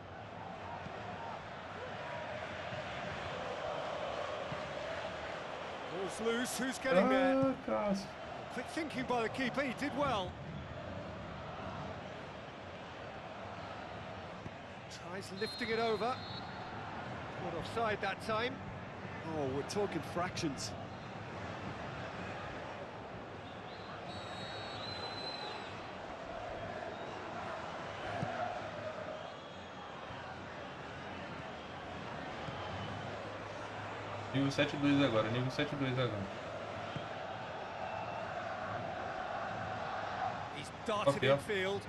Ball's loose. Who's getting there? Cássio. Quick thinking by the keeper. He did well. Tries lifting it over. Caught offside that time. Oh, we're talking fractions. Nível 7-2 agora, nível 7-2 agora. He's darted Okay. infield.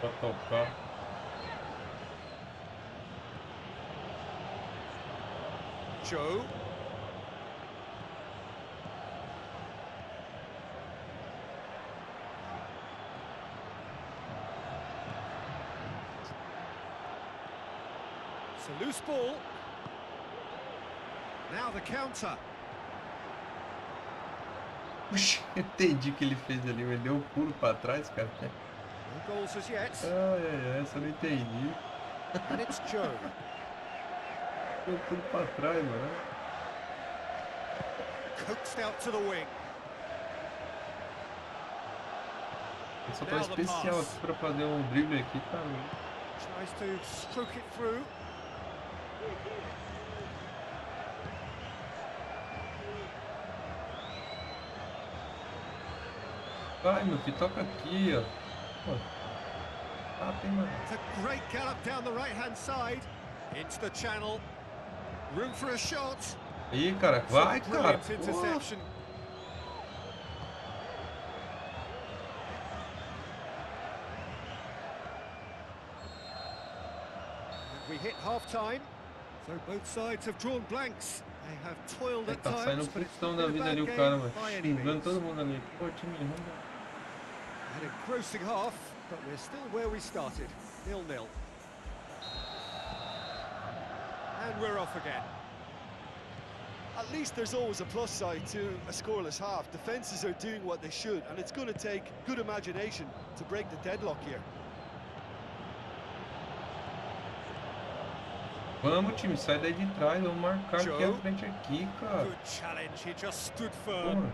Pra tocar. Joe. It's a loose ball. Now the counter. Puxa, entendi o que ele fez ali, ele deu um pulo pra trás, cara. No goals as yet. Ai, essa eu não entendi. And it's Joe. Deu um pulo pra trás, mano. Coaxed out to the wing. Eu só tô especial aqui pra fazer um drible aqui, tá? Tries to stroke it through. Vai, meu filho, toca aqui, ó. Pô, tá, tem mais. It's a great gallop down the right-hand side. Into the channel. Room for a shot. Aí, cara, vai, cara. Brilliant interception. And we hit half-time. So both sides have drawn blanks. They have toiled at Tá saindo times, um but it's putão not da been a vida bad ali o game cara, mano. by any Xingando means. todo mundo ali. Pô, time ruim. An engrossing half, but we're still where we started. 0-0. And we're off again. At least there's always a plus side to a scoreless half. Defences are doing what they should, and it's going to take good imagination to break the deadlock here. Vamos, time, sai daí de trás. Vamos marcar aqui Joe. à frente aqui, cara. Good challenge, he just stood Pô, firm. mano.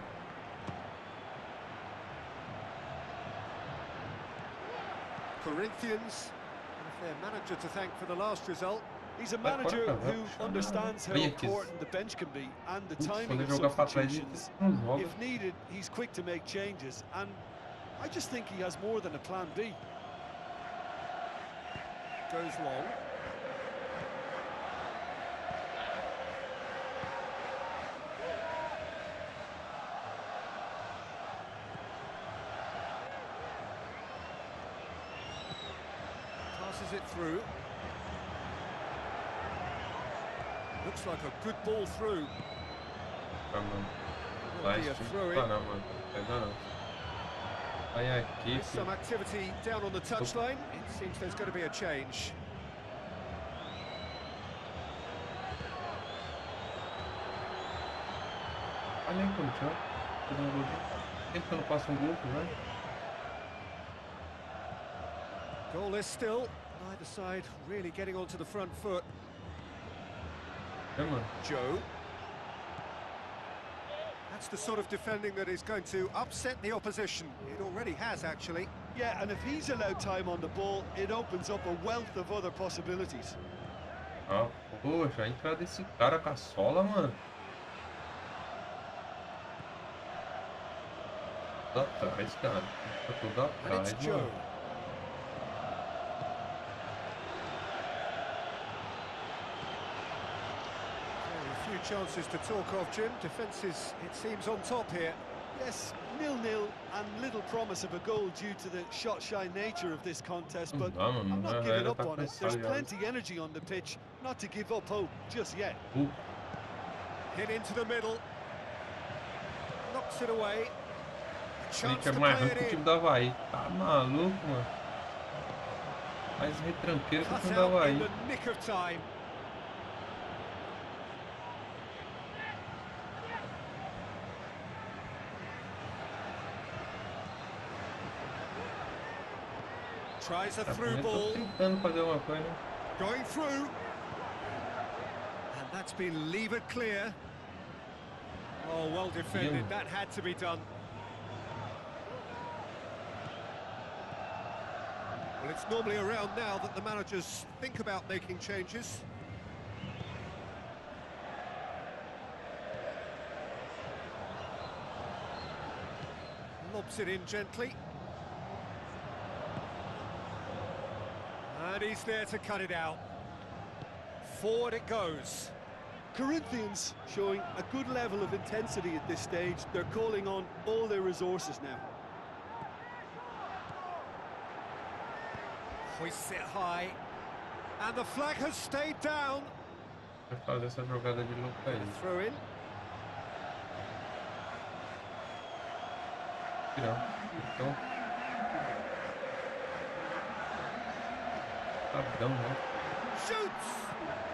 Corinthians, with their manager to thank for the last result. He's a Vai fora, manager cara, vai who puxar, understands how Olha aqui. important the bench can be and the Putz, timing quando of ele jogar pra trás, ele substitutions. não joga. If needed, he's quick to make changes, and I just think he has more than a plan B. Goes long. Passes it through. Looks like a good ball through. Tá, mano. Will Vai, be a time. throw-in. Tá, não, mano. Pega não. Vai aqui, There's some filho. activity down on the touchline. It seems there's going to be a change. Olha aí, Corinthians, ó. Tô dando um golzinho. Sempre que eu não passo um gol, vai. Goalless still. Neither side really getting onto the front foot. É, mano. Joe. That's the sort of defending that is going to upset the opposition. It already has, actually. Yeah, and if he's allowed time on the ball, it opens up a wealth of other possibilities. Ah, poxa, a entrada desse cara com a sola, mano. Tudo atrás, cara. Tá tudo And atrás, it's Joe. mano. Very few chances to talk of, Jim. Defence is, it seems, on top here. Yes, 0-0 and little promise of a goal due to the shot-shy nature of this contest, but Não, mano, I'm not não, giving ele up tá on it. There's cansado já. plenty energy on the pitch, not to give up hope just yet. Hit into the middle. Knocks it away. O Chance Corinthians é to mais play ruim que o it time in. do Avaí. Tá maluco, mano. Mais retranqueiro que o Cut time do out Avaí. in the nick of time. Tries a Tá, through eu tô ball. tentando fazer uma coisa, né? Going through. And that's been levered clear. Oh, well defended. That had to be done. Well, it's normally around now that the managers think about making changes. Lobs it in gently. And he's there to cut it out. Forward it goes. Corinthians showing a good level of intensity at this stage. They're calling on all their resources now. Hoists it high. And the flag has stayed down. Vai fazer essa jogada de louco aí. Throw in. Não. Então. Rapidão, né? Shoots!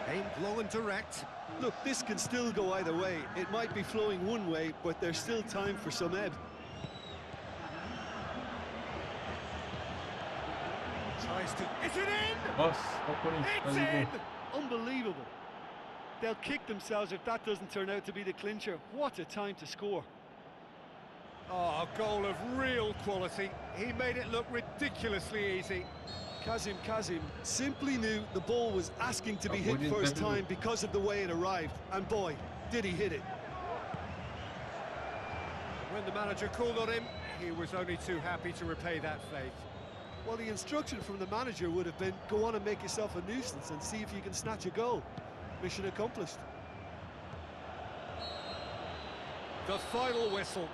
Aimed low and direct. Look, this can still go either way. It might be flowing one way, but there's still time for some ebb. Tries to... Is it in? Nossa, olha o Corinthians. It's Faz o in! gol. Unbelievable. They'll kick themselves if that doesn't turn out to be the clincher. What a time to score. Oh, a goal of real quality. He made it look ridiculously easy. Kazim simply knew the ball was asking to be hit first time because of the way it arrived. And boy, did he hit it. When the manager called on him, he was only too happy to repay that faith. Well, the instruction from the manager would have been, go on and make yourself a nuisance and see if you can snatch a goal. Mission accomplished. The final whistle.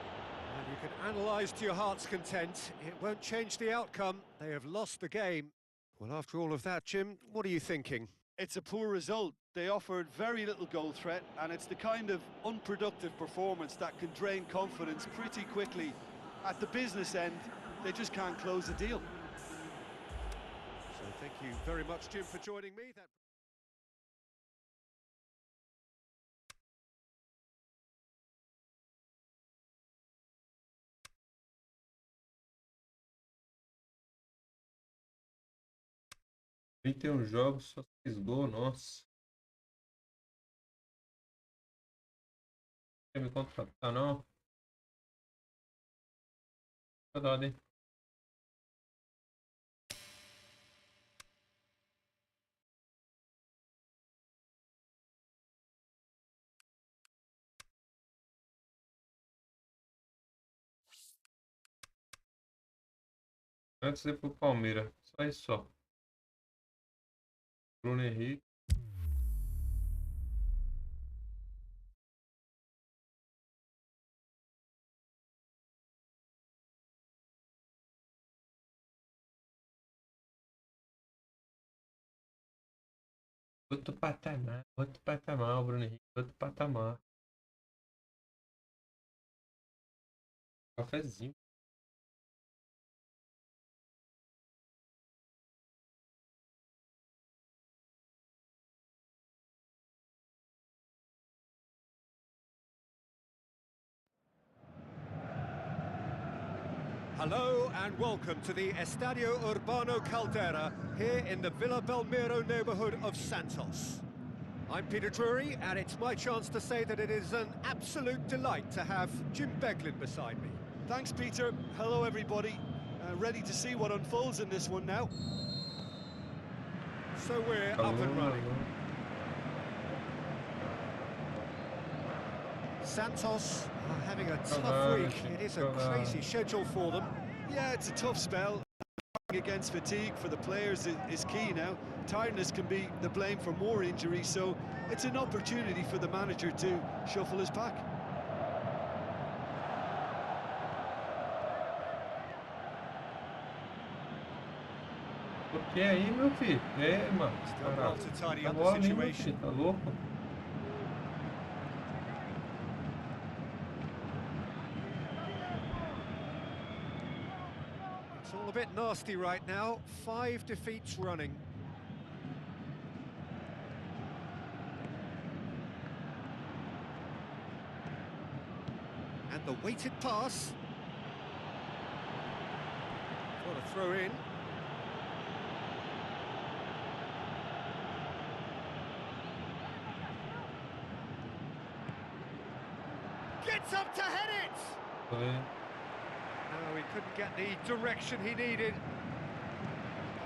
And you can analyse to your heart's content. It won't change the outcome. They have lost the game. Well, after all of that, Jim, what are you thinking? It's a poor result. They offered very little goal threat, and it's the kind of unproductive performance that can drain confidence pretty quickly. At the business end, they just can't close the deal. So thank you very much, Jim, for joining me. Ele tem um jogo, só 6 gols, nossa. Quer me contratar, não? Cuidado, hein? Antes de ir pro Palmeiras, só isso só. Bruno Henrique. Outro patamar, o Bruno Henrique, outro patamar. Cafezinho. Hello and welcome to the Estadio Urbano Caldera here in the Villa Belmiro neighbourhood of Santos. I'm Peter Drury and it's my chance to say that it is an absolute delight to have Jim Beglin beside me. Thanks, Peter. Hello, everybody. Ready to see what unfolds in this one now. So we're up and running. Santos are having a tough week. It is a crazy schedule for them. Yeah, it's a tough spell. Against fatigue for the players is key now. Tiredness can be the blame for more injuries, so it's an opportunity for the manager to shuffle his pack. O que é aí, meu filho? É, mano. Still well to tidy Tá up bola the ali, meu situation. filho. Tá louco? It's all a bit nasty right now. 5 defeats running. And the weighted pass. What a throw in. Gets up to head it! Foi. No, he couldn't get the direction he needed.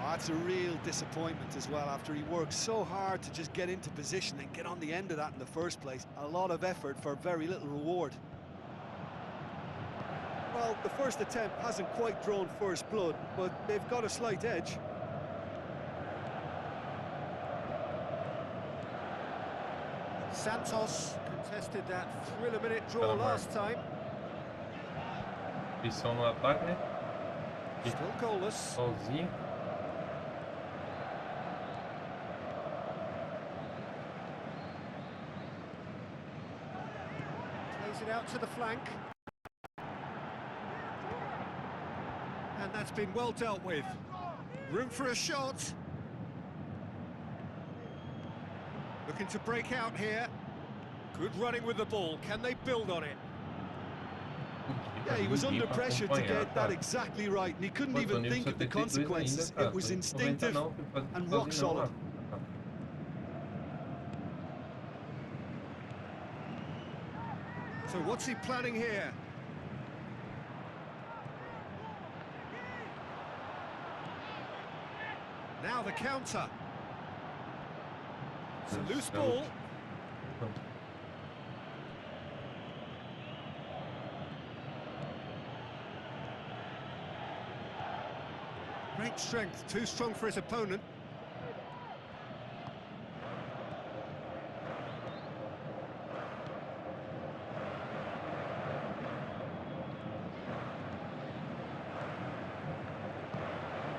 Oh, that's a real disappointment as well, after he worked so hard to just get into position and get on the end of that in the first place. A lot of effort for very little reward. Well, the first attempt hasn't quite drawn first blood, but they've got a slight edge. Santos contested that thriller-minute draw last time. Missão no ataque, né? Still goalless. Sozinho. Plays it out to the flank. And that's been well dealt with. Room for a shot. Looking to break out here. Good running with the ball. Can they build on it? Yeah, he was under pressure to get that exactly right, and he couldn't even think of the consequences. It was instinctive and rock solid. So what's he planning here? Now the counter. It's a loose ball. Great strength, too strong for his opponent.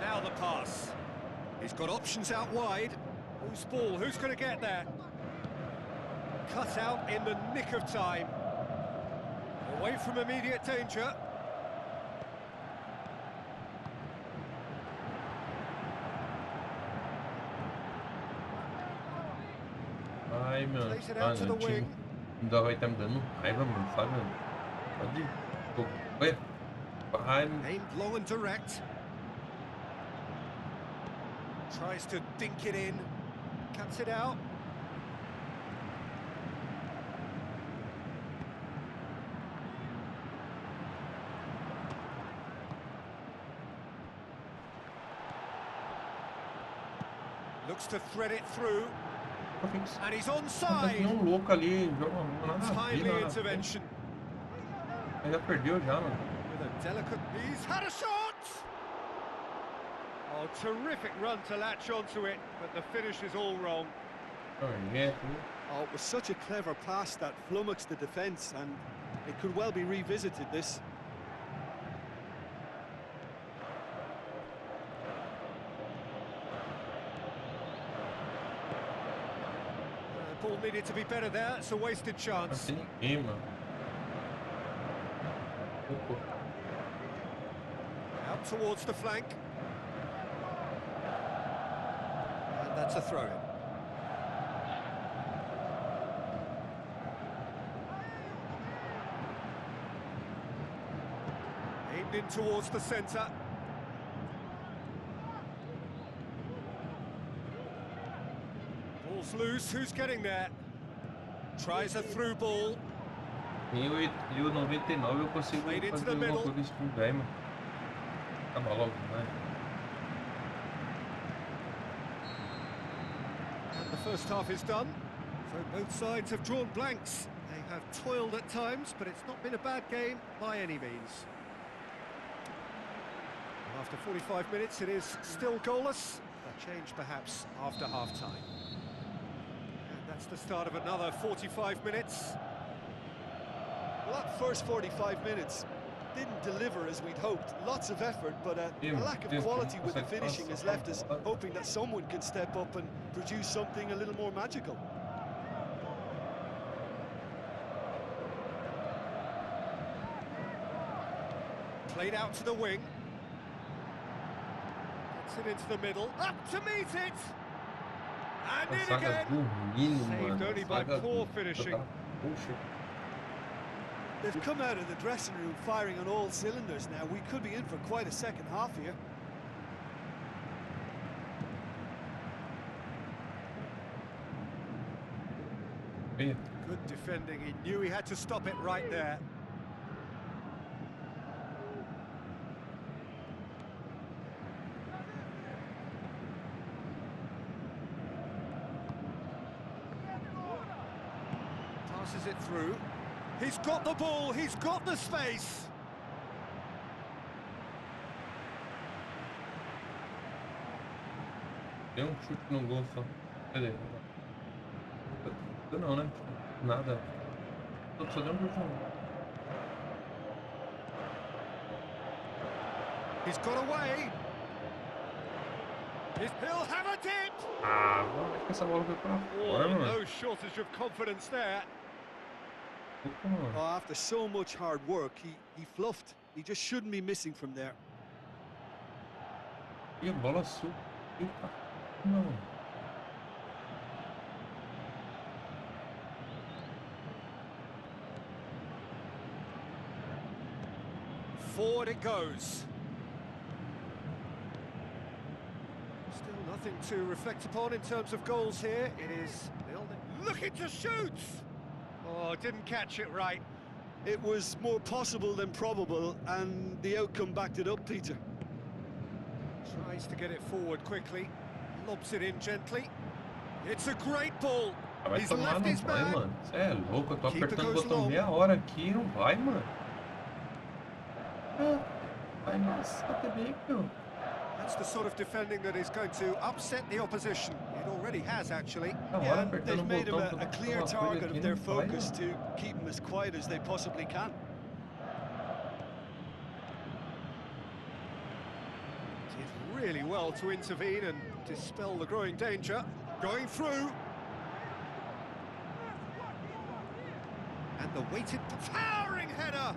Now the pass. He's got options out wide. Who's ball? Who's going to get there? Cut out in the nick of time. Away from immediate danger. Ai, mano. Plays it out to the O time wing. do Avaí tá me dando raiva, mano. Sabe, mano? Pode ir. Ué. Vai. Aimed long and direct. Tries to dink it in. Cuts it out. Looks to thread it through. And he's Tá onside. louco ali. Joga nada a ver, Timely nada a ver. intervention. Ele já perdeu já, mano. With a delicate... He's had a shot! Oh, terrific run to latch onto it, but the finish is all wrong. Oh, yeah. Oh, it was such a clever pass that flummoxed the defence, and it could well be revisited, this. Ball needed to be better there, it's a wasted Não chance. tem ninguém, mano. Out towards the flank. And that's a throw-in. Aimed in towards the centre. Ball's loose, who's getting there? Tries a through ball. Em 99 eu consigo Played into fazer the alguma middle. coisa desse time velho, mano. Acaba logo, né? And the first half is done, so both sides have drawn blanks. They have toiled at times, but it's not been a bad game by any means. After 45 minutes, it is still goalless. A change perhaps after half-time. And that's the start of another 45 minutes. Well, that first 45 minutes didn't deliver as we'd hoped. Lots of effort, but a lack of quality with the finishing has left us hoping that someone can step up and produce something a little more magical. Played out to the wing. Gets it into the middle. Up to meet it! And in Saga again! dormindo, Saved mano. only by Saga poor do- finishing. Puxa. They've come out of the dressing room firing on all cylinders now. We could be in for quite a second half here. Ei, Good defending, he knew he had to stop it right there. Passes it through. He's got the ball, he's got the space. deu um chute no gol só. Cadê? Não, né? Nada. Só deu um chute no gol. He's got away. He'll have a dip. Ah, agora é que essa bola foi pra fora, Oh, mano. no shortage of confidence there. Puta, mano. Oh, after so much hard work, he fluffed. He just shouldn't be missing from there. E a bola subiu. Eita, não. Forward it goes. Still nothing to reflect upon in terms of goals here. It is looking to shoot. Oh, didn't catch it right. It was more possible than probable, and the outcome backed it up, Peter. Tries to get it forward quickly. Lobs it in gently. It's a great ball. Ah, vai He's tomar, left não his vai, man. mano. Você é louco, eu tô Keeper apertando o goes botão long. meia hora aqui e não vai, mano. Ah, vai nessa também, meu. That's the sort of defending that is going to upset the opposition. It already has, actually. Yeah, and they've made him a botão clear pra fazer target aqui, of their não vai, focus mano. to keep him as quiet as they possibly can. Did really well to intervene and dispel the growing danger. Going through. And the weighted, towering header!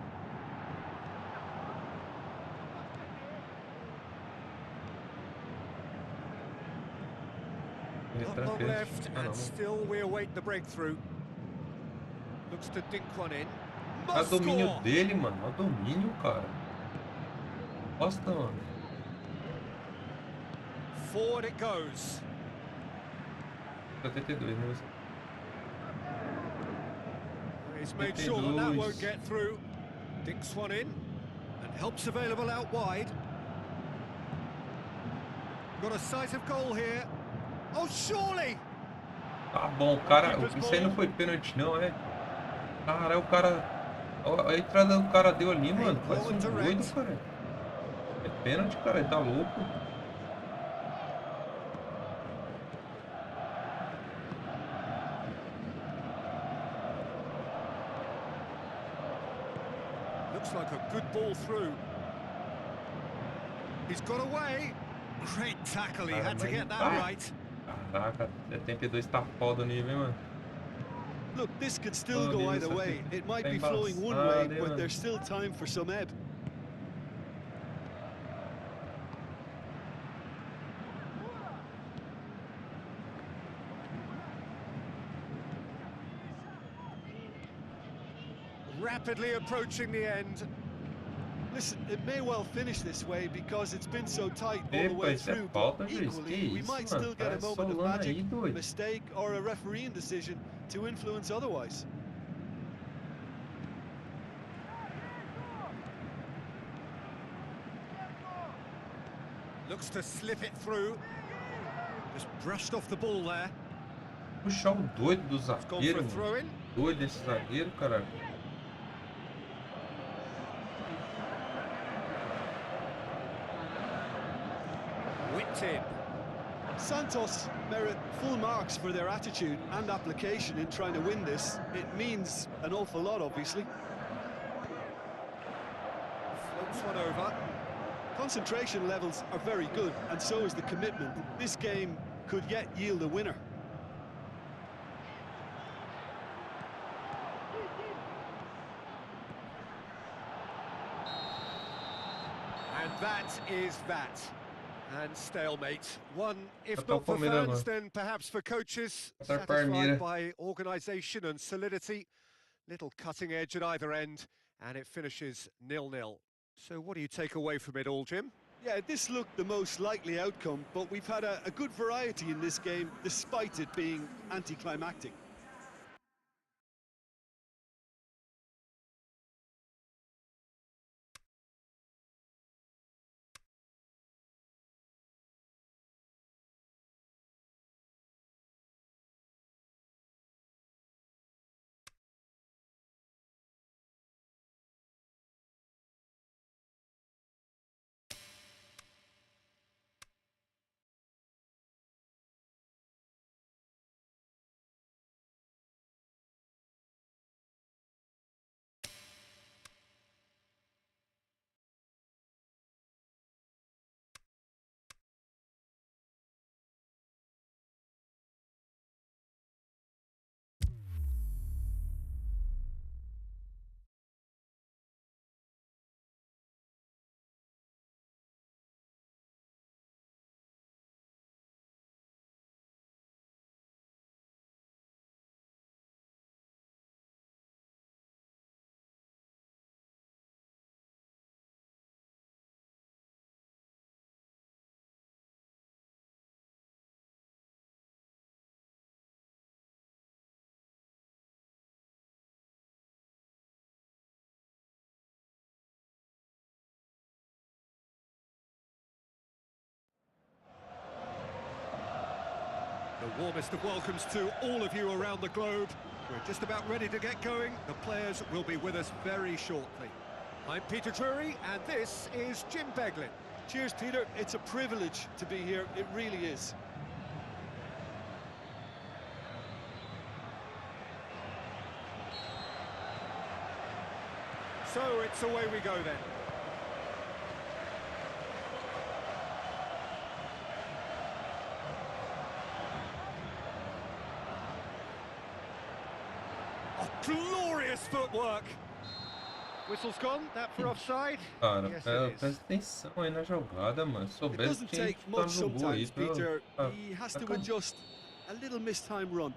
Not long left, and still we await the breakthrough. Looks to dink one in. Olha o domínio dele, mano. Olha o domínio, cara. Gosta, mano. Forward it goes. 72, né? He's made sure that that won't get through. Dinks one in, and help's available out wide. Got a sight of goal here. Oh, surely! Tá bom, cara. Isso aí não foi pênalti, não, é? Cara, o cara. A entrada do cara deu ali, mano. Parece um doido, cara. É pênalti, cara. Ele tá louco. Looks like a good ball through. He's got away. Great tackle, he had to get that right. Caraca, 72 tá foda o nível, hein, mano. Look, this could still go either way. It might be flowing one way, but there's still time for some ebb. Rapidly approaching the end. Listen, it may well finish this way because it's been so tight all the way through, but equally, we might still get a moment of magic, a mistake, or a refereeing decision to influence otherwise. Looks to slip it through. Just brushed off the ball there. Puxar o doido do zagueiro, mano. Doido esse zagueiro, caralho. Santos merit full marks for their attitude and application in trying to win this. It means an awful lot, obviously. Floats one over. Concentration levels are very good, and so is the commitment. This game could yet yield a winner. And that is that. And stalemate. One, if not for fans, then perhaps for coaches. Satisfied by organisation and solidity. Little cutting edge at either end, and it finishes 0-0. So what do you take away from it all, Jim? Yeah, this looked the most likely outcome, but we've had a good variety in this game, despite it being anticlimactic. The warmest of welcomes to all of you around the globe. We're just about ready to get going. The players will be with us very shortly. I'm Peter Drury, and this is Jim Beglin. Cheers, Peter. It's a privilege to be here. It really is. So it's away we go then. Oh, glorious footwork. Whistle's gone, that for offside? Cara, Yes, it is. presta atenção aí na jogada, mano. Se It soubesse doesn't que tinha take chutado much no gol aí. sometimes, Peter. He has to acabou. adjust a little missed time run.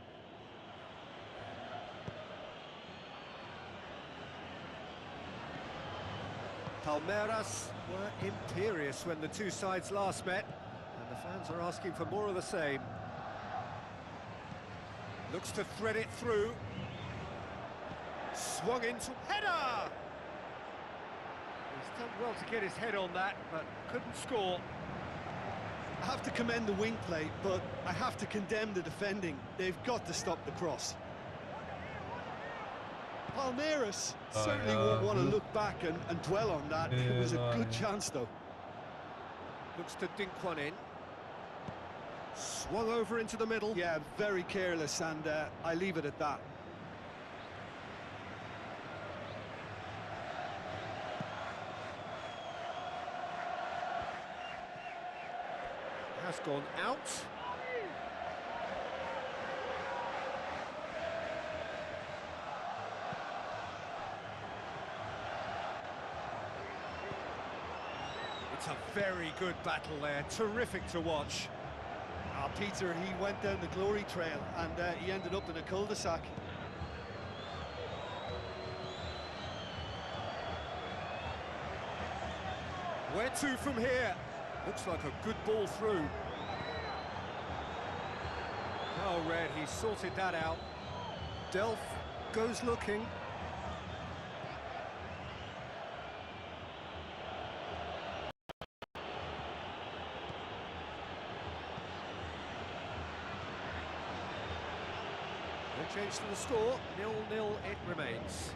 Palmeiras were imperious when the two sides last met, and the fans are asking for more of the same. Looks to thread it through. Swung into header! He's done well to get his head on that, but couldn't score. I have to commend the wing play, but I have to condemn the defending. They've got to stop the cross. Palmeiras certainly won't want to look back and dwell on that. It was a good chance, though. Looks to dink one in. Swung over into the middle. Yeah, very careless, and I leave it at that. Has gone out. It's a very good battle there, terrific to watch. Peter, he went down the glory trail, and he ended up in a cul-de-sac. Where to from here? Looks like a good ball through. Oh, Red, he sorted that out. Delph goes looking. No change to the score, 0-0 it remains.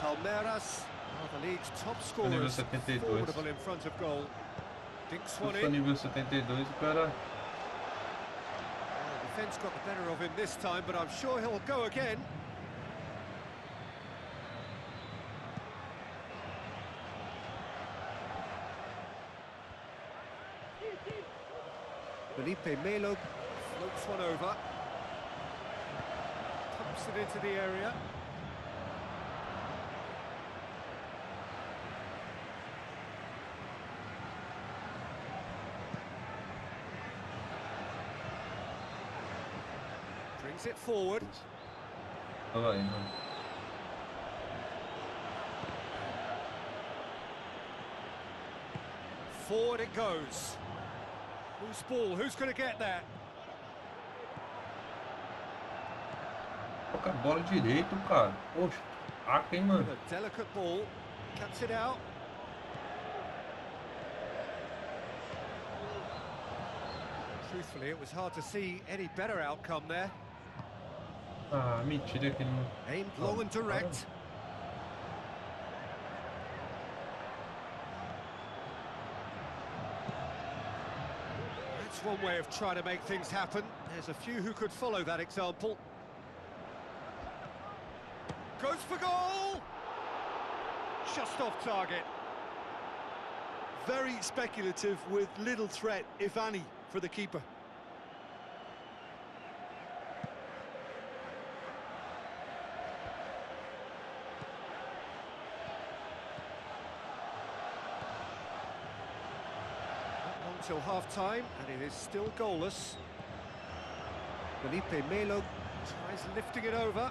Palmeiras are the league's top scorers, formidable in front of goal. Dinks one in. Nível 72, o cara. The defence got the better of him this time, but I'm sure he'll go again. Felipe Melo floats one over. Pumps it into the area. Brings it forward. Avaí, mano. Forward it goes. Whose ball? Who's going to get that? Toca a bola direito, cara. Poxa, taca, hein, mano. A delicate ball. Cuts it out. Truthfully, it was hard to see any better outcome there. Ah, mentira que ele não... Aimed long and direct. That's one way of trying to make things happen. There's a few who could follow that example. Goes for goal! Just off target. Very speculative with little threat, if any, for the keeper. Not long till half-time, and it is still goalless. Felipe Melo tries lifting it over.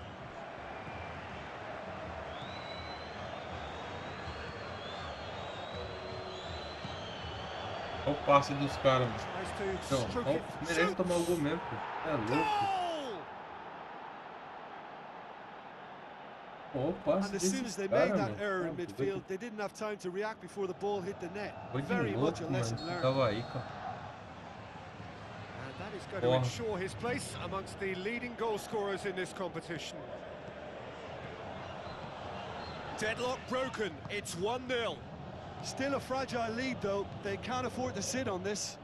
Olha o passe dos caras, mano. Tries to Então, stroke ó, it. merece tomar o gol mesmo, pô. É louco. Goal! Pô, And passe as soon as desses they made caras, that mano. error Tá in midfield, doido. they didn't have time to react before the ball hit the net. Foi de Very much a louco, mano. lesson Esse learned. tava aí, cara. And that is going to Porra. ensure his place amongst the leading goal scorers in this competition. Deadlock broken, it's 1-0. Still a fragile lead though, they can't afford to sit on this.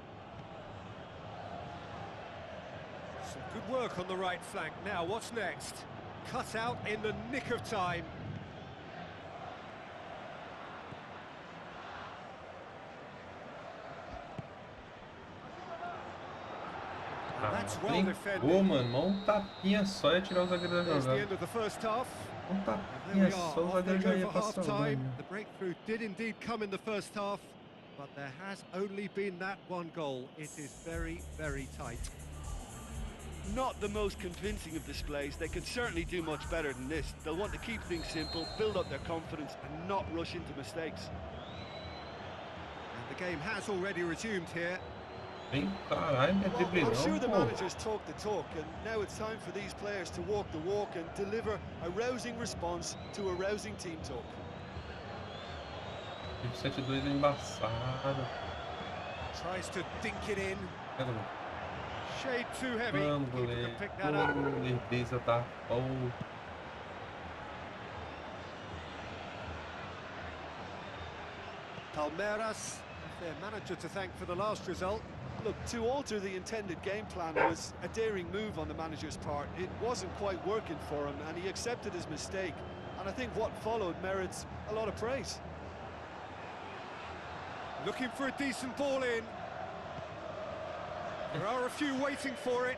Some good work on the right flank. Now, what's next? Cut out in the nick of time. And that's well defended. Brincou, mano. Um tapinha só ia tirar o zagueiro da There's the jogada. end of the first half. Um There tapinha we só, o are, off they zagueiro já go ia for pra half-time. salvar. The breakthrough did indeed come in the first half, but there has only been that one goal. It is very, very tight. Not the most convincing of displays. They could certainly do much better than this. They'll want to keep things simple, build up their confidence and not rush into mistakes. And the game has already resumed here. Vem, caralho, é drible I'm sure não, the pô. managers talk the talk, and now it's time for these players to walk the walk and deliver a rousing response to a rousing team talk. Tipo 7-2 é embaçado. Tries to dink it in. Pega, Shade too heavy. vamos, Keeper goleiro. can pick that up. Defesa tá. Oh. Palmeiras, their manager to thank for the last result. Look, to alter the intended game plan was a daring move on the manager's part. It wasn't quite working for him, and he accepted his mistake. And I think what followed merits a lot of praise. Looking for a decent ball in. There are a few waiting for it.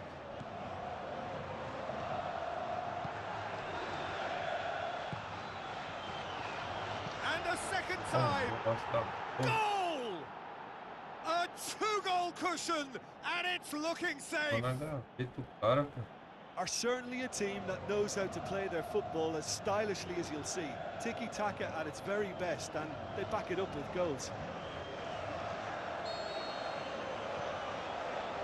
And a second time. Goal! A two-goal cushion, and it's looking safe. Are certainly a team that knows how to play their football as stylishly as you'll see. Tiki-taka at its very best, and they back it up with goals.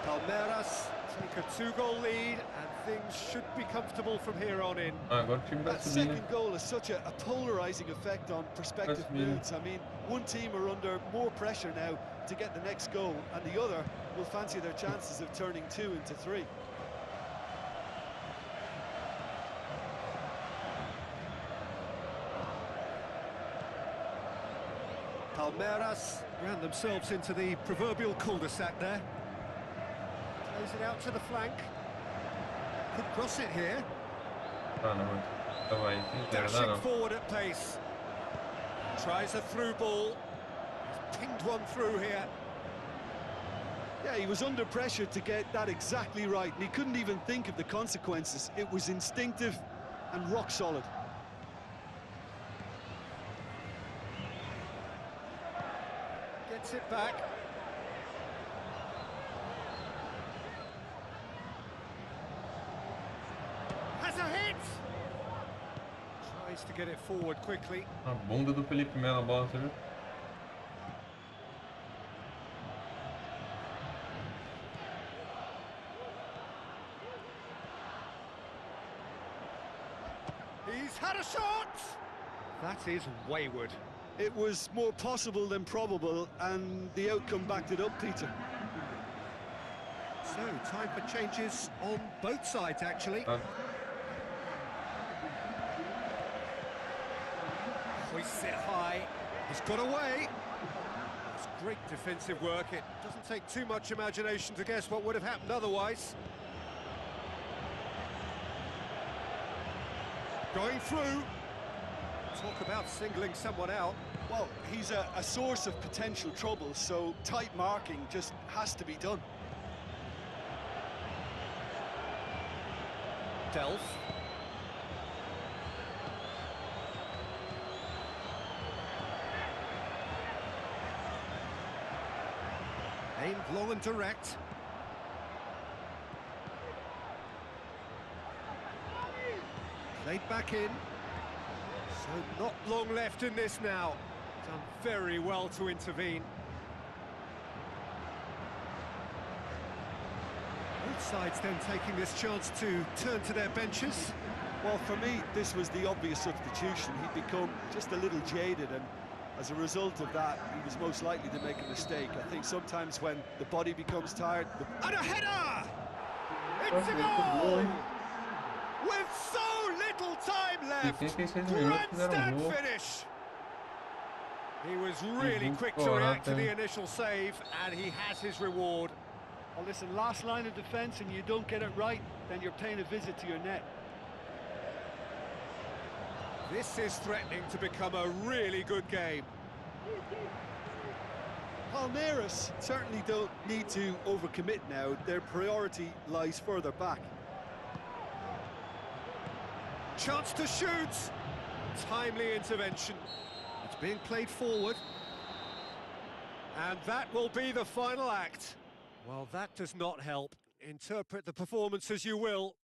Palmeiras take a two-goal lead, and things should be comfortable from here on in. Agora o time tá That subindo. second goal has such a polarising effect on prospective That's me. moods. I mean, one team are under more pressure now to get the next goal, and the other will fancy their chances of turning 2 into 3. Palmeiras ran themselves into the proverbial cul-de-sac there. Plays it out to the flank. Could cross it here. Ah, não. Então aí, dá Dashing não. forward at pace. Tries a through ball. He's pinged one through here. Yeah, he was under pressure to get that exactly right, and he couldn't even think of the consequences. It was instinctive and rock solid. Gets it back. Has a hit! Tries to get it forward quickly. A bunda do Felipe Melo, a bola, você viu? He's had a shot! That is wayward. It was more possible than probable, and the outcome backed it up, Peter. So, time for changes on both sides, actually. Ah, Hoists it high. He's got away. It's great defensive work. It doesn't take too much imagination to guess what would have happened otherwise. Going through. Talk about singling someone out. Well, he's a source of potential trouble, so tight marking just has to be done. Delph. Aimed long and direct. Played back in. So not long left in this now. Done very well to intervene. Both sides then taking this chance to turn to their benches. Well, for me, this was the obvious substitution. He'd become just a little jaded, and as a result of that, he was most likely to make a mistake. I think sometimes when the body becomes tired... And a header! It's a Nossa, muito gol, goal! hein? With so little time left! 86 minutos fizeram Grandstand gol. finish! He was really quick to react to the initial save, and he has his reward. Well, listen, last line of defence and you don't get it right, then you're paying a visit to your net. This is threatening to become a really good game. Palmeiras certainly don't need to overcommit now. Their priority lies further back. Chance to shoot! Timely intervention. It's being played forward. And that will be the final act. Well, that does not help. Interpret the performance as you will,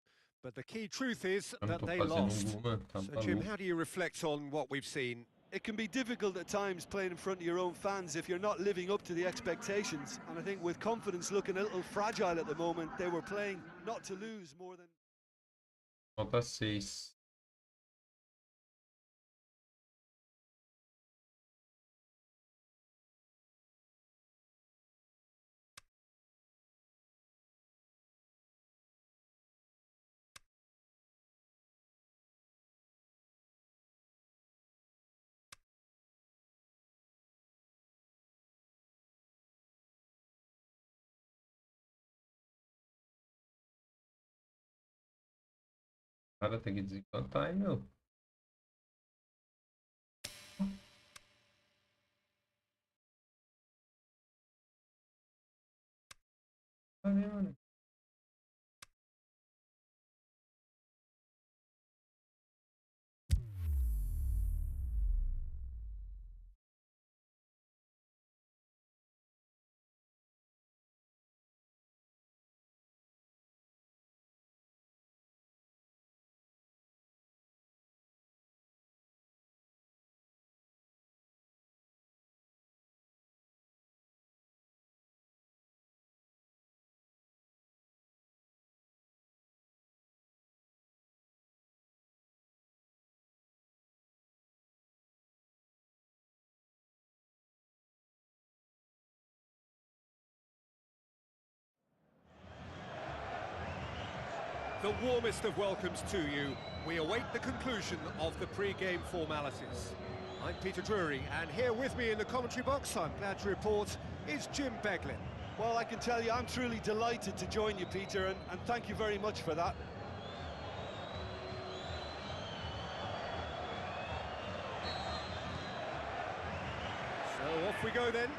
but the key truth is that they lost. So, Jim, how do you reflect on what we've seen? It can be difficult at times playing in front of your own fans if you're not living up to the expectations. And I think with confidence looking a little fragile at the moment, they were playing not to lose more than... Nota 6. Cara, tem que desencantar, hein, meu? Cadê, mano? The warmest of welcomes to you. We await the conclusion of the pre-game formalities. I'm Peter Drury, and here with me in the commentary box, I'm glad to report, is Jim Beglin. Well, I can tell you, I'm truly delighted to join you, Peter, and thank you very much for that. So off we go then.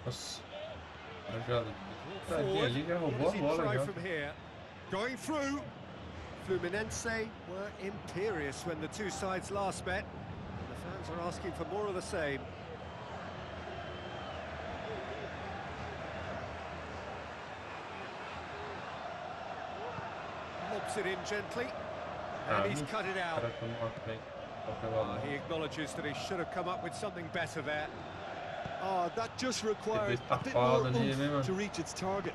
Nossa. Já Forward. ali já roubou What a does he bola try já. from here? Going through. Fluminense were imperious when the two sides last met, and the fans are asking for more of the same. Lobs it in gently, and he's cut it out. He acknowledges that he should have come up with something better there. Oh, that just required a bit more oomph to reach its target.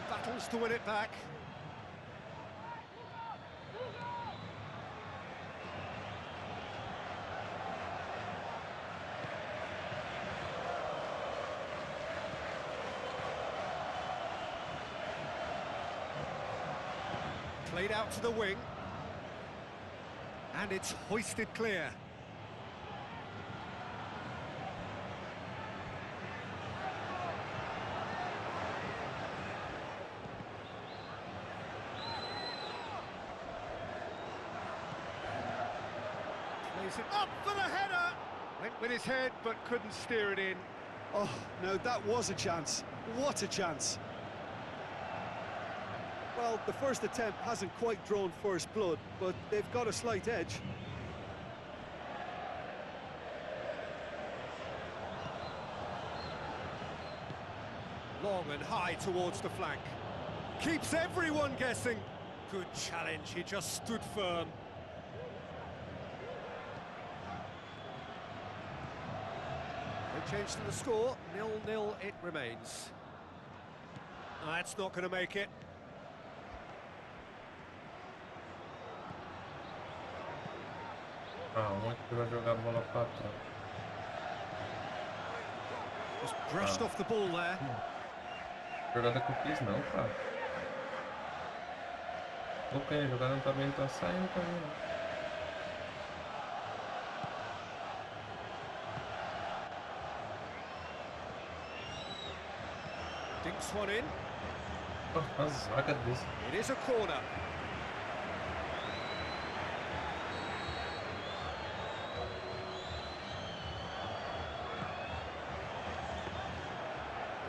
Battles to win it back. Played out to the wing. And it's hoisted clear. Plays it up for the header. Went with his head, but couldn't steer it in. Oh, no, that was a chance. What a chance. Well, the first attempt hasn't quite drawn first blood, but they've got a slight edge. Long and high towards the flank. Keeps everyone guessing. Good challenge, he just stood firm. Change to the score, 0-0 it remains. That's not going to make it. Ah, onde que vai jogar a bola pra trás? Just brushed off the ball there. Jogada que eu fiz não, cara. Ok, a jogada não tá bem, tá saindo também. Dinks one in. Oh, a zaga desse. It is a corner.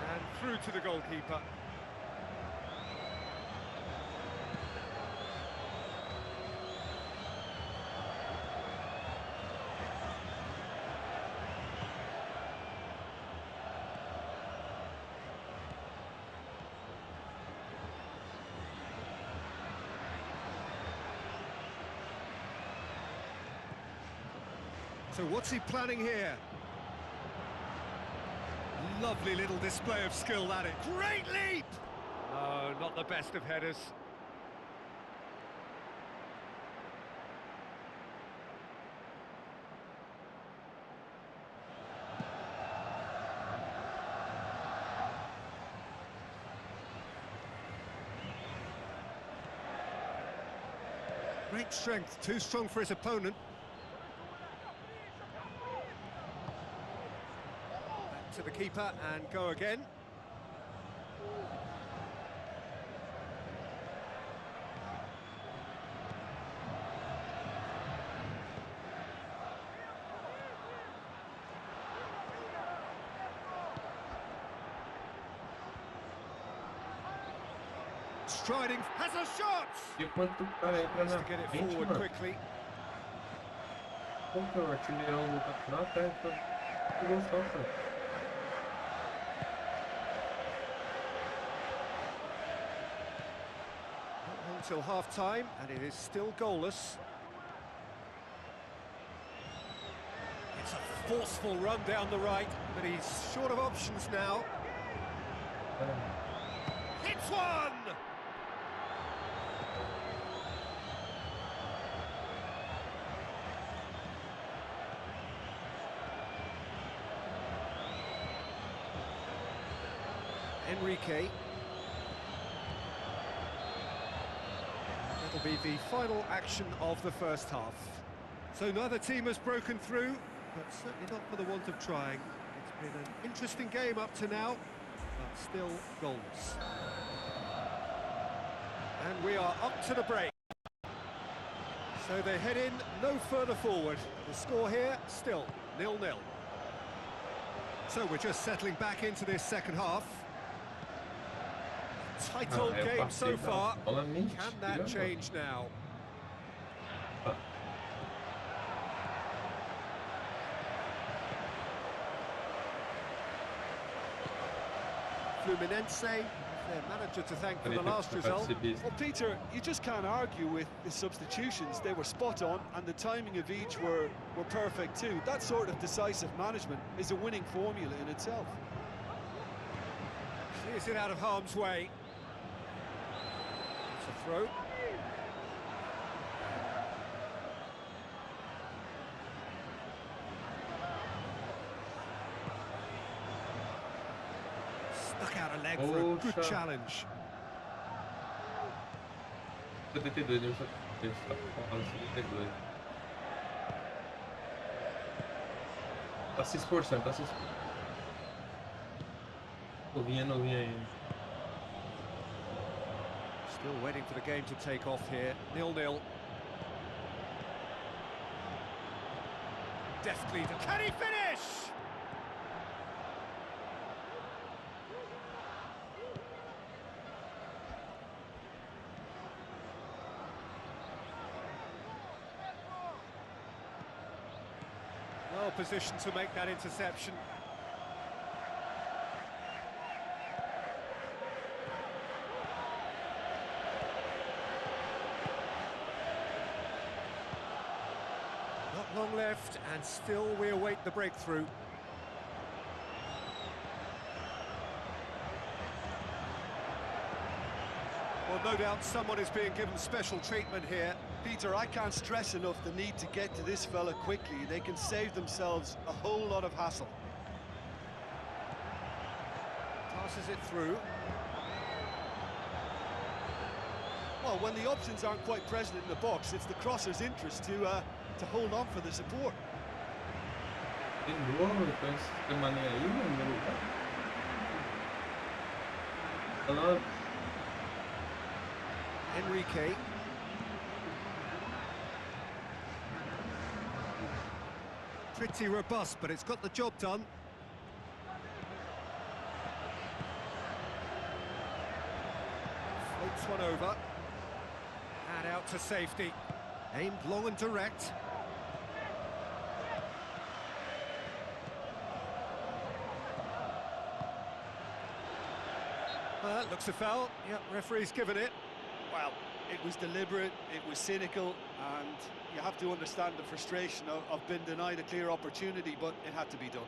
And through to the goalkeeper. So what's he planning here? Lovely little display of skill, that is. Great leap! No, not the best of headers. Great strength, too strong for his opponent. To the keeper and go again. Striding, has a shot! E quanto o cara entra na To get it frente, forward mano. quickly. Como que é o artilheirão do campeonato? Que gol só, cara. Until half-time, and it is still goalless. It's a forceful run down the right, but he's short of options now. Hits one! Enrique. That'll be the final action of the first half. So neither team has broken through, but certainly not for the want of trying. It's been an interesting game up to now, but still goalless. And we are up to the break. So they head in no further forward. The score here, still 0-0. So we're just settling back into this second half. Tight old game so far. Can that change now? Fluminense, their manager to thank for the last result. Well, Peter, you just can't argue with the substitutions. They were spot on, and the timing of each were perfect too. That sort of decisive management is a winning formula in itself. Clears it out of harm's way. It's a throw. Stuck out a leg for a good challenge. 72, ele está falando 72. Tá se esforçando, tá se esforçando. Novinha ainda. Still waiting for the game to take off here. 0-0. Deftly, can he finish? Well positioned to make that interception. Not long left, and still we await the breakthrough. Well, no doubt someone is being given special treatment here. Peter, I can't stress enough the need to get to this fella quickly. They can save themselves a whole lot of hassle. Passes it through. Well, when the options aren't quite present in the box, it's the crosser's interest to hold on for the support. De novo, então esse mané aí, mano, meu lugar. Falando. Enrique. Pretty robust, but it's got the job done. Floats one over. And out to safety. Aimed long and direct. Looks a foul. Yep, referee's given it. Well, it was deliberate, it was cynical, and you have to understand the frustration of being denied a clear opportunity, but it had to be done.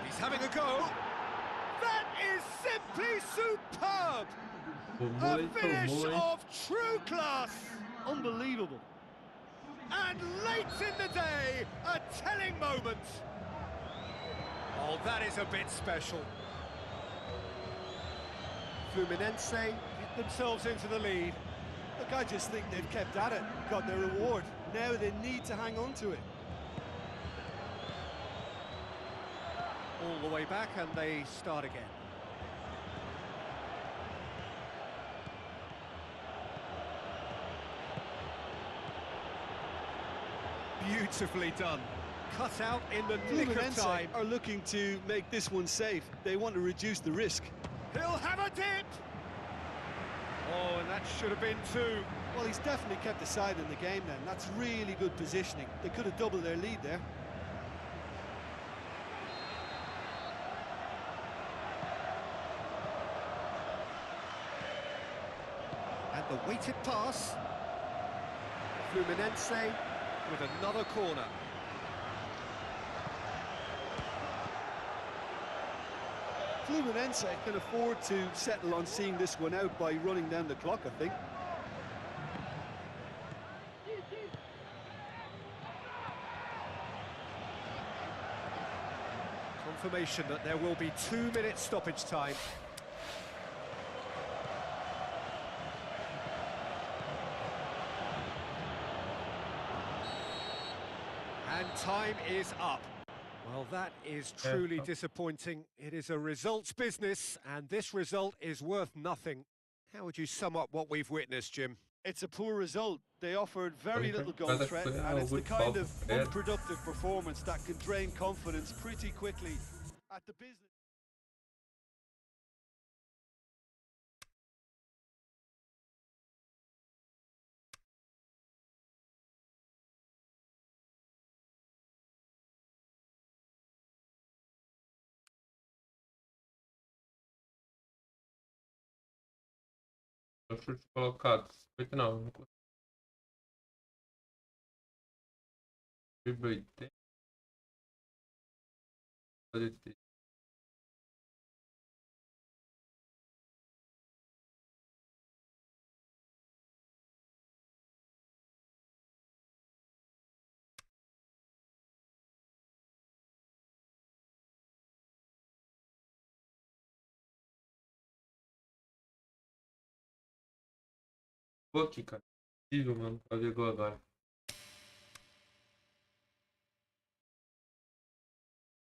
He's having a go. That is simply superb! A finish of true class! Unbelievable. And late in the day, a telling moment. Oh, that is a bit special. Fluminense get themselves into the lead. Look, I just think they've kept at it, got their reward. Now they need to hang on to it. All the way back, and they start again. Beautifully done. Cut out in the nick of time. Are looking to make this one safe. They want to reduce the risk. He'll have a dip! Oh, and that should have been two. Well, he's definitely kept the side in the game then. That's really good positioning. They could have doubled their lead there. And the weighted pass. Fluminense with another corner. Fluminense can afford to settle on seeing this one out by running down the clock, I think. Confirmation that there will be 2 minutes stoppage time. And time is up. Well, that is truly disappointing. It is a results business, and this result is worth nothing. How would you sum up what we've witnessed, Jim? It's a poor result. They offered very little goal threat, and it's the kind of unproductive performance that can drain confidence pretty quickly at the business. O chute colocado. 59. Drible 80. Pô, aqui, cara. Impossível, mano, fazer gol agora.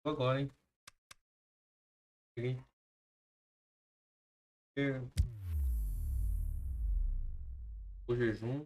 Vou agora, hein. Peguei. O jejum.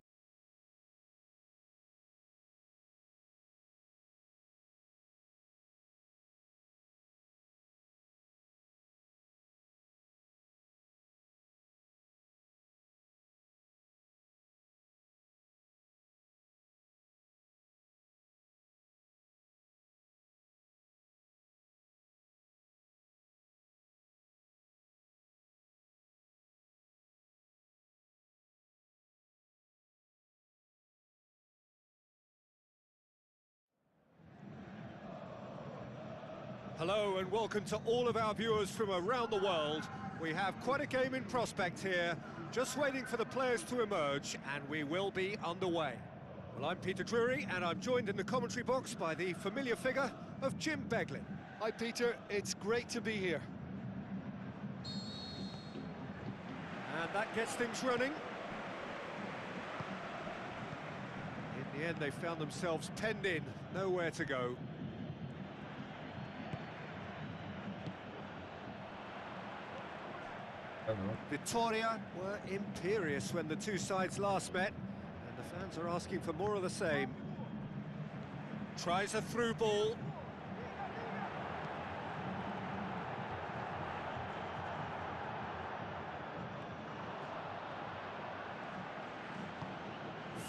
Hello and welcome to all of our viewers from around the world. We have quite a game in prospect here, just waiting for the players to emerge, and we will be underway. Well, I'm Peter Drury, and I'm joined in the commentary box by the familiar figure of Jim Beglin. Hi Peter, it's great to be here. And that gets things running. In the end, they found themselves penned in, nowhere to go. Vitoria were imperious when the two sides last met, and the fans are asking for more of the same. Tries a through ball.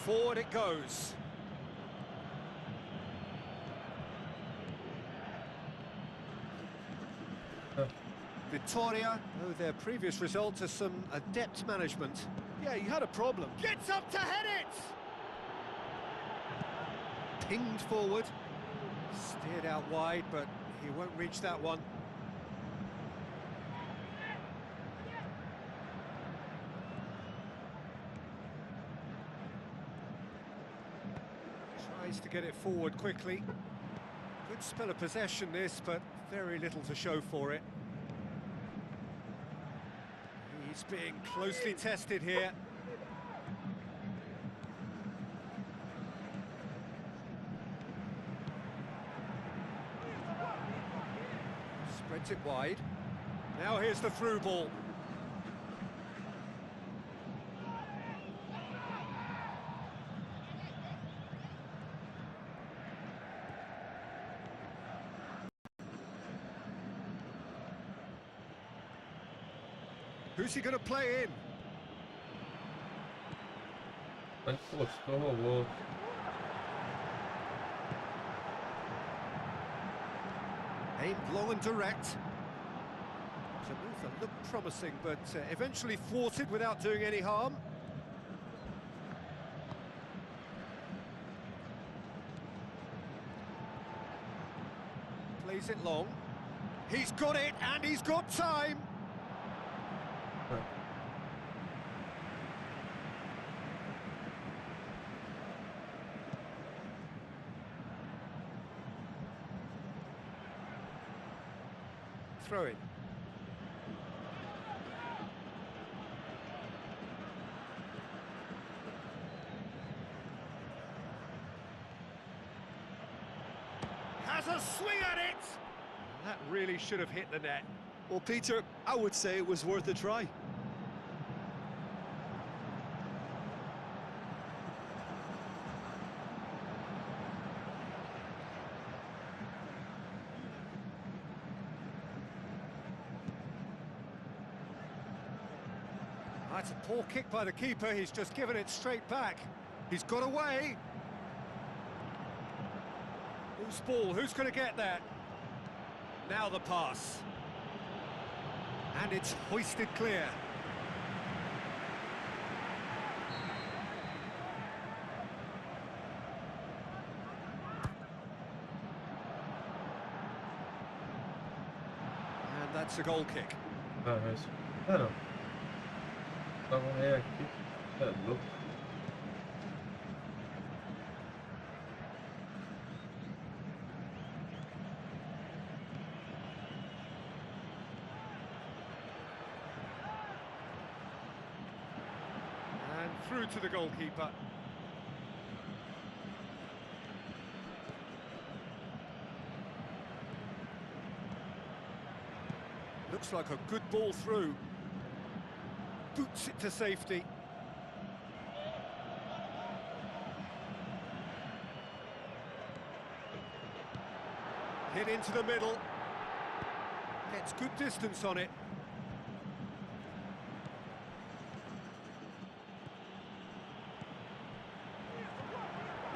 Forward it goes. Vitoria owe their previous result to some adept management. Yeah, he had a problem. Gets up to head it! Pinged forward. Steered out wide, but he won't reach that one. Tries to get it forward quickly. Good spell of possession this, but very little to show for it. He's being closely tested here. Spreads it wide. Now here's the through ball. Who's he going to play in? Aimed long and direct. It's a move that looked promising, but eventually thwarted without doing any harm. Plays it long. He's got it, and he's got time. Throw it. Has a swing at it! That really should have hit the net. Well, Peter, I would say it was worth a try. That's a poor kick by the keeper. He's just given it straight back. He's got away. Loose ball. Who's going to get that? Now the pass. And it's hoisted clear. And that's a goal kick. Look. And through to the goalkeeper. Looks like a good ball through. Boots it to safety. Hit into the middle. Gets good distance on it.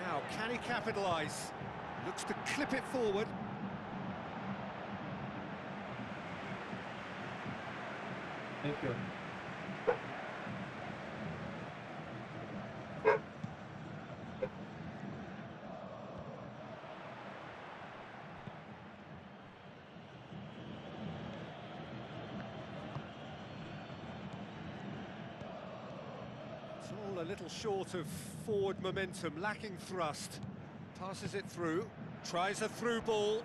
Now, can he capitalise? Looks to clip it forward. Thank you. It's all a little short of forward momentum, lacking thrust. Passes it through, tries a through ball.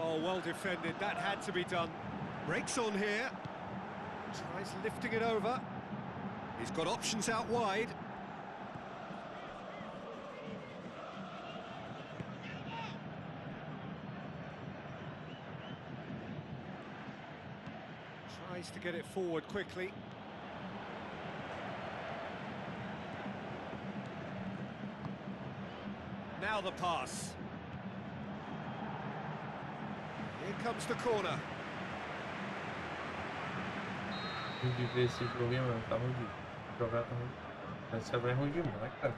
Oh, well defended, that had to be done. Breaks on here, tries lifting it over. He's got options out wide. Tries to get it forward quickly. Now the pass. Here comes the corner. De ver esse jogo, hein, mano. Tá ruim de jogar, tá ruim. Essa é ruim demais, cara.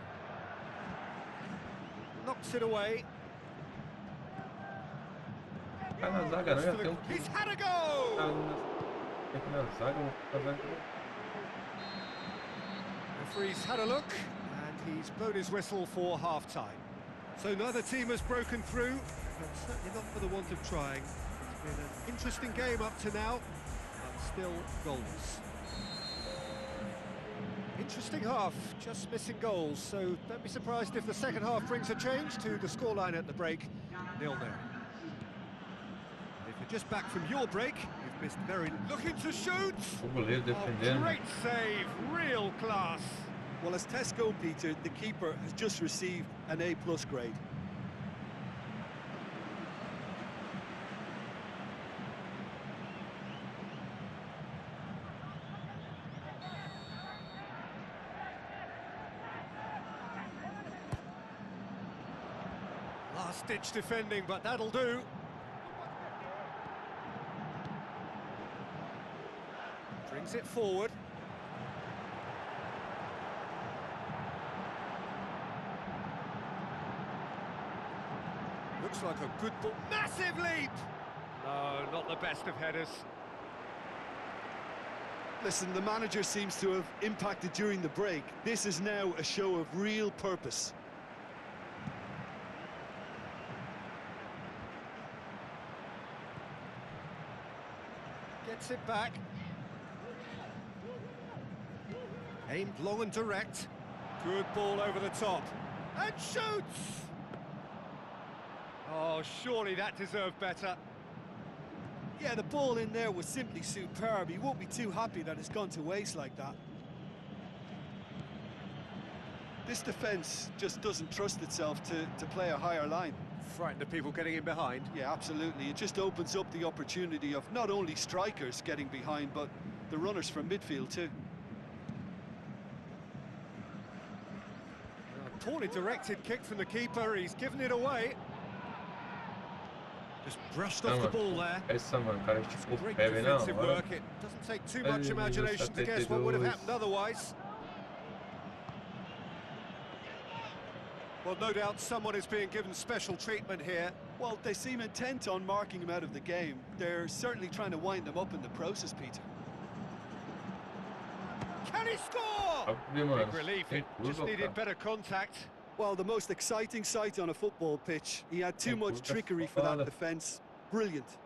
Knocks it away. Ficar na zaga não, já tem um He's had a go! Tem que ir na zaga, vou ficar na zaga. Referee's had a look, and he's blown his whistle for half-time. So neither team has broken through, but certainly not for the want of trying. It's been an interesting game up to now, but still goalless. Interesting half, just missing goals, so don't be surprised if the second half brings a change to the scoreline at the break, 0-0. If you're just back from your break, you've missed very... Looking to shoot! O goleiro defendendo. Great save, real class. Well, as tests go, Peter, the keeper has just received an A+ grade. Last-ditch defending, but that'll do. Brings it forward. Looks like a good ball. Massive leap! No, not the best of headers. Listen, the manager seems to have impacted during the break. This is now a show of real purpose. Gets it back. Aimed long and direct. Good ball over the top. And shoots! Oh, surely that deserved better. Yeah, the ball in there was simply superb. He won't be too happy that it's gone to waste like that. This defence just doesn't trust itself to play a higher line. Frightened of people getting in behind. Yeah, absolutely. It just opens up the opportunity of not only strikers getting behind, but the runners from midfield too. A poorly directed kick from the keeper, he's given it away. Just brushed off the ball there. Essa, mano, cara, tipo, Great pega na defensive hora. work. It doesn't take too much imagination to guess what would have happened otherwise. Well, no doubt someone is being given special treatment here. Well, they seem intent on marking him out of the game. They're certainly trying to wind him up in the process, Peter. Can he score? Big relief, it just needed better contact. Well, the most exciting sight on a football pitch. He had too much trickery for that defence. Brilliant.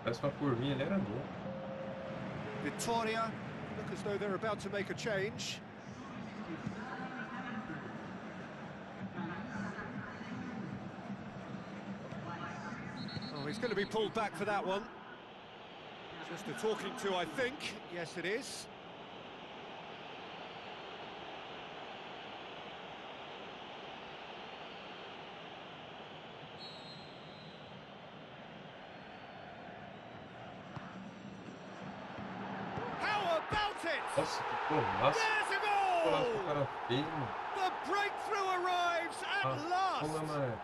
Parece uma curvinha, ele era novo. Victoria look as though they're about to make a change. Oh, he's going to be pulled back for that one. Just a talking to, I think. Yes, it is. Nossa, que golaço. There's a Que goal! o cara fez, mano. The breakthrough arrives at last! Como é, mano?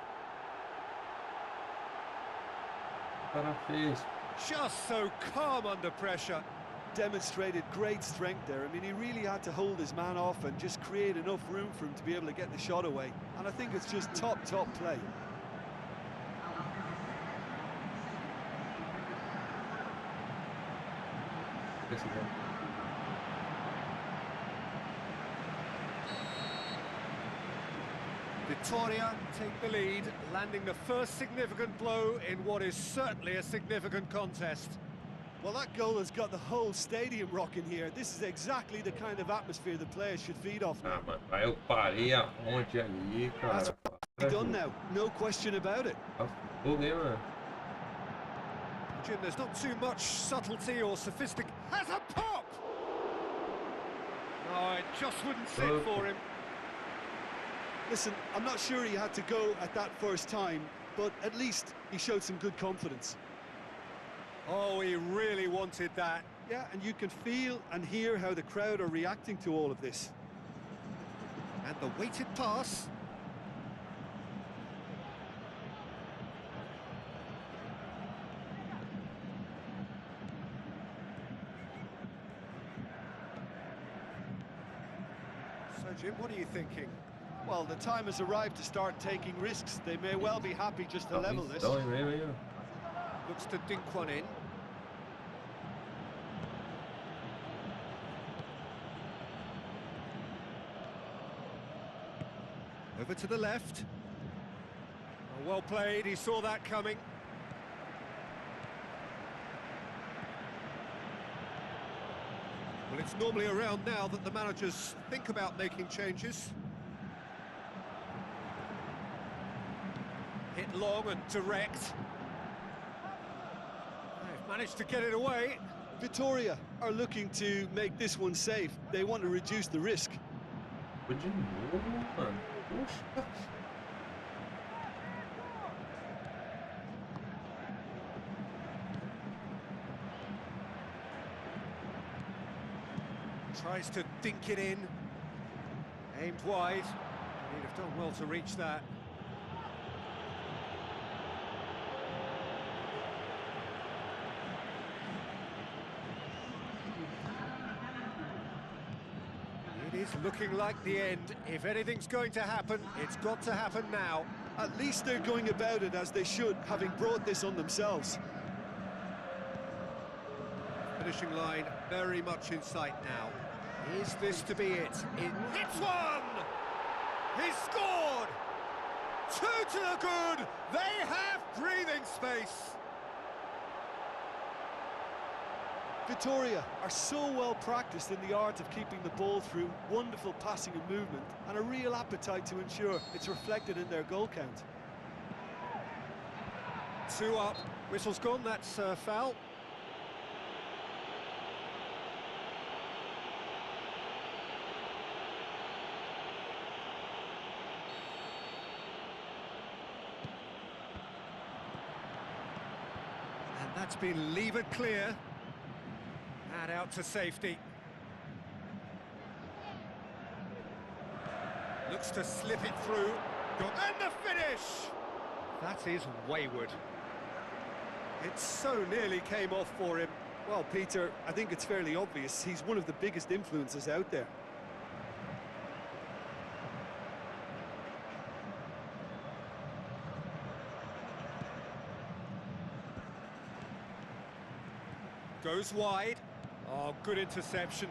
O cara fez. Just so calm under pressure. Demonstrated great strength there. I mean, he really had to hold his man off and just create enough room for him to be able to get the shot away. And I think it's just top play. Esse gol. Vitória take the lead, landing the first significant blow in what is certainly a significant contest. Well, that goal has got the whole stadium rocking here. This is exactly the kind of atmosphere the players should feed off now. Ah, mano, aí eu parei aonde ali, That's cara. what done now, no question about it. Tá fogo, hein, mano. Jim, there's not too much subtlety or sophistication. Has a pop! Oh, it just wouldn't sit for him. Listen, I'm not sure he had to go at that first time, but at least he showed some good confidence. Oh, he really wanted that. Yeah, and you can feel and hear how the crowd are reacting to all of this. And the weighted pass. So, Jim, what are you thinking? Well, the time has arrived to start taking risks. They may well be happy just to level this. Looks to dink one in. Over to the left. Oh, well played, he saw that coming. Well, it's normally around now that the managers think about making changes. Hit long and direct. They've managed to get it away. Vitória are looking to make this one safe. They want to reduce the risk. De novo, mano. Puxa. Tries to dink it in. Aimed wide. He'd have done well to reach that. It is looking like the end. If anything's going to happen, it's got to happen now. At least they're going about it as they should, having brought this on themselves. Finishing line very much in sight now. Is this to be it? It hits one! He scored! 2 to the good! They have breathing space! Vitória are so well practiced in the art of keeping the ball through wonderful passing and movement, and a real appetite to ensure it's reflected in their goal count. 2 up. Whistle's gone, that's foul. And that's been levered clear. And out to safety. Looks to slip it through. And the finish! That is wayward. It so nearly came off for him. Well, Peter, I think it's fairly obvious. He's one of the biggest influences out there. Goes wide. Oh, good interception.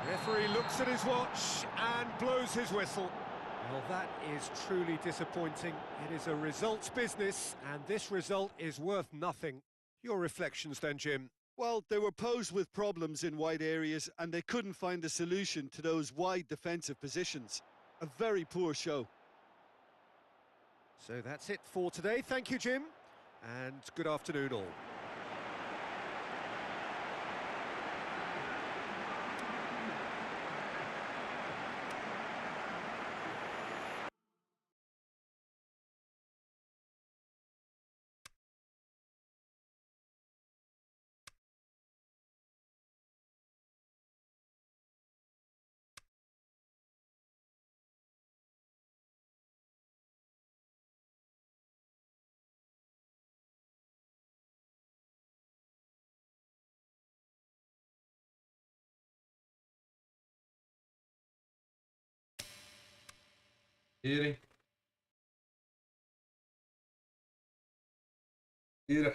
Referee looks at his watch and blows his whistle. Well, that is truly disappointing. It is a results business, and this result is worth nothing. Your reflections then, Jim? Well, they were posed with problems in wide areas, and they couldn't find a solution to those wide defensive positions. A very poor show. So that's it for today. Thank you, Jim, and good afternoon all. Tira, hein? Tira.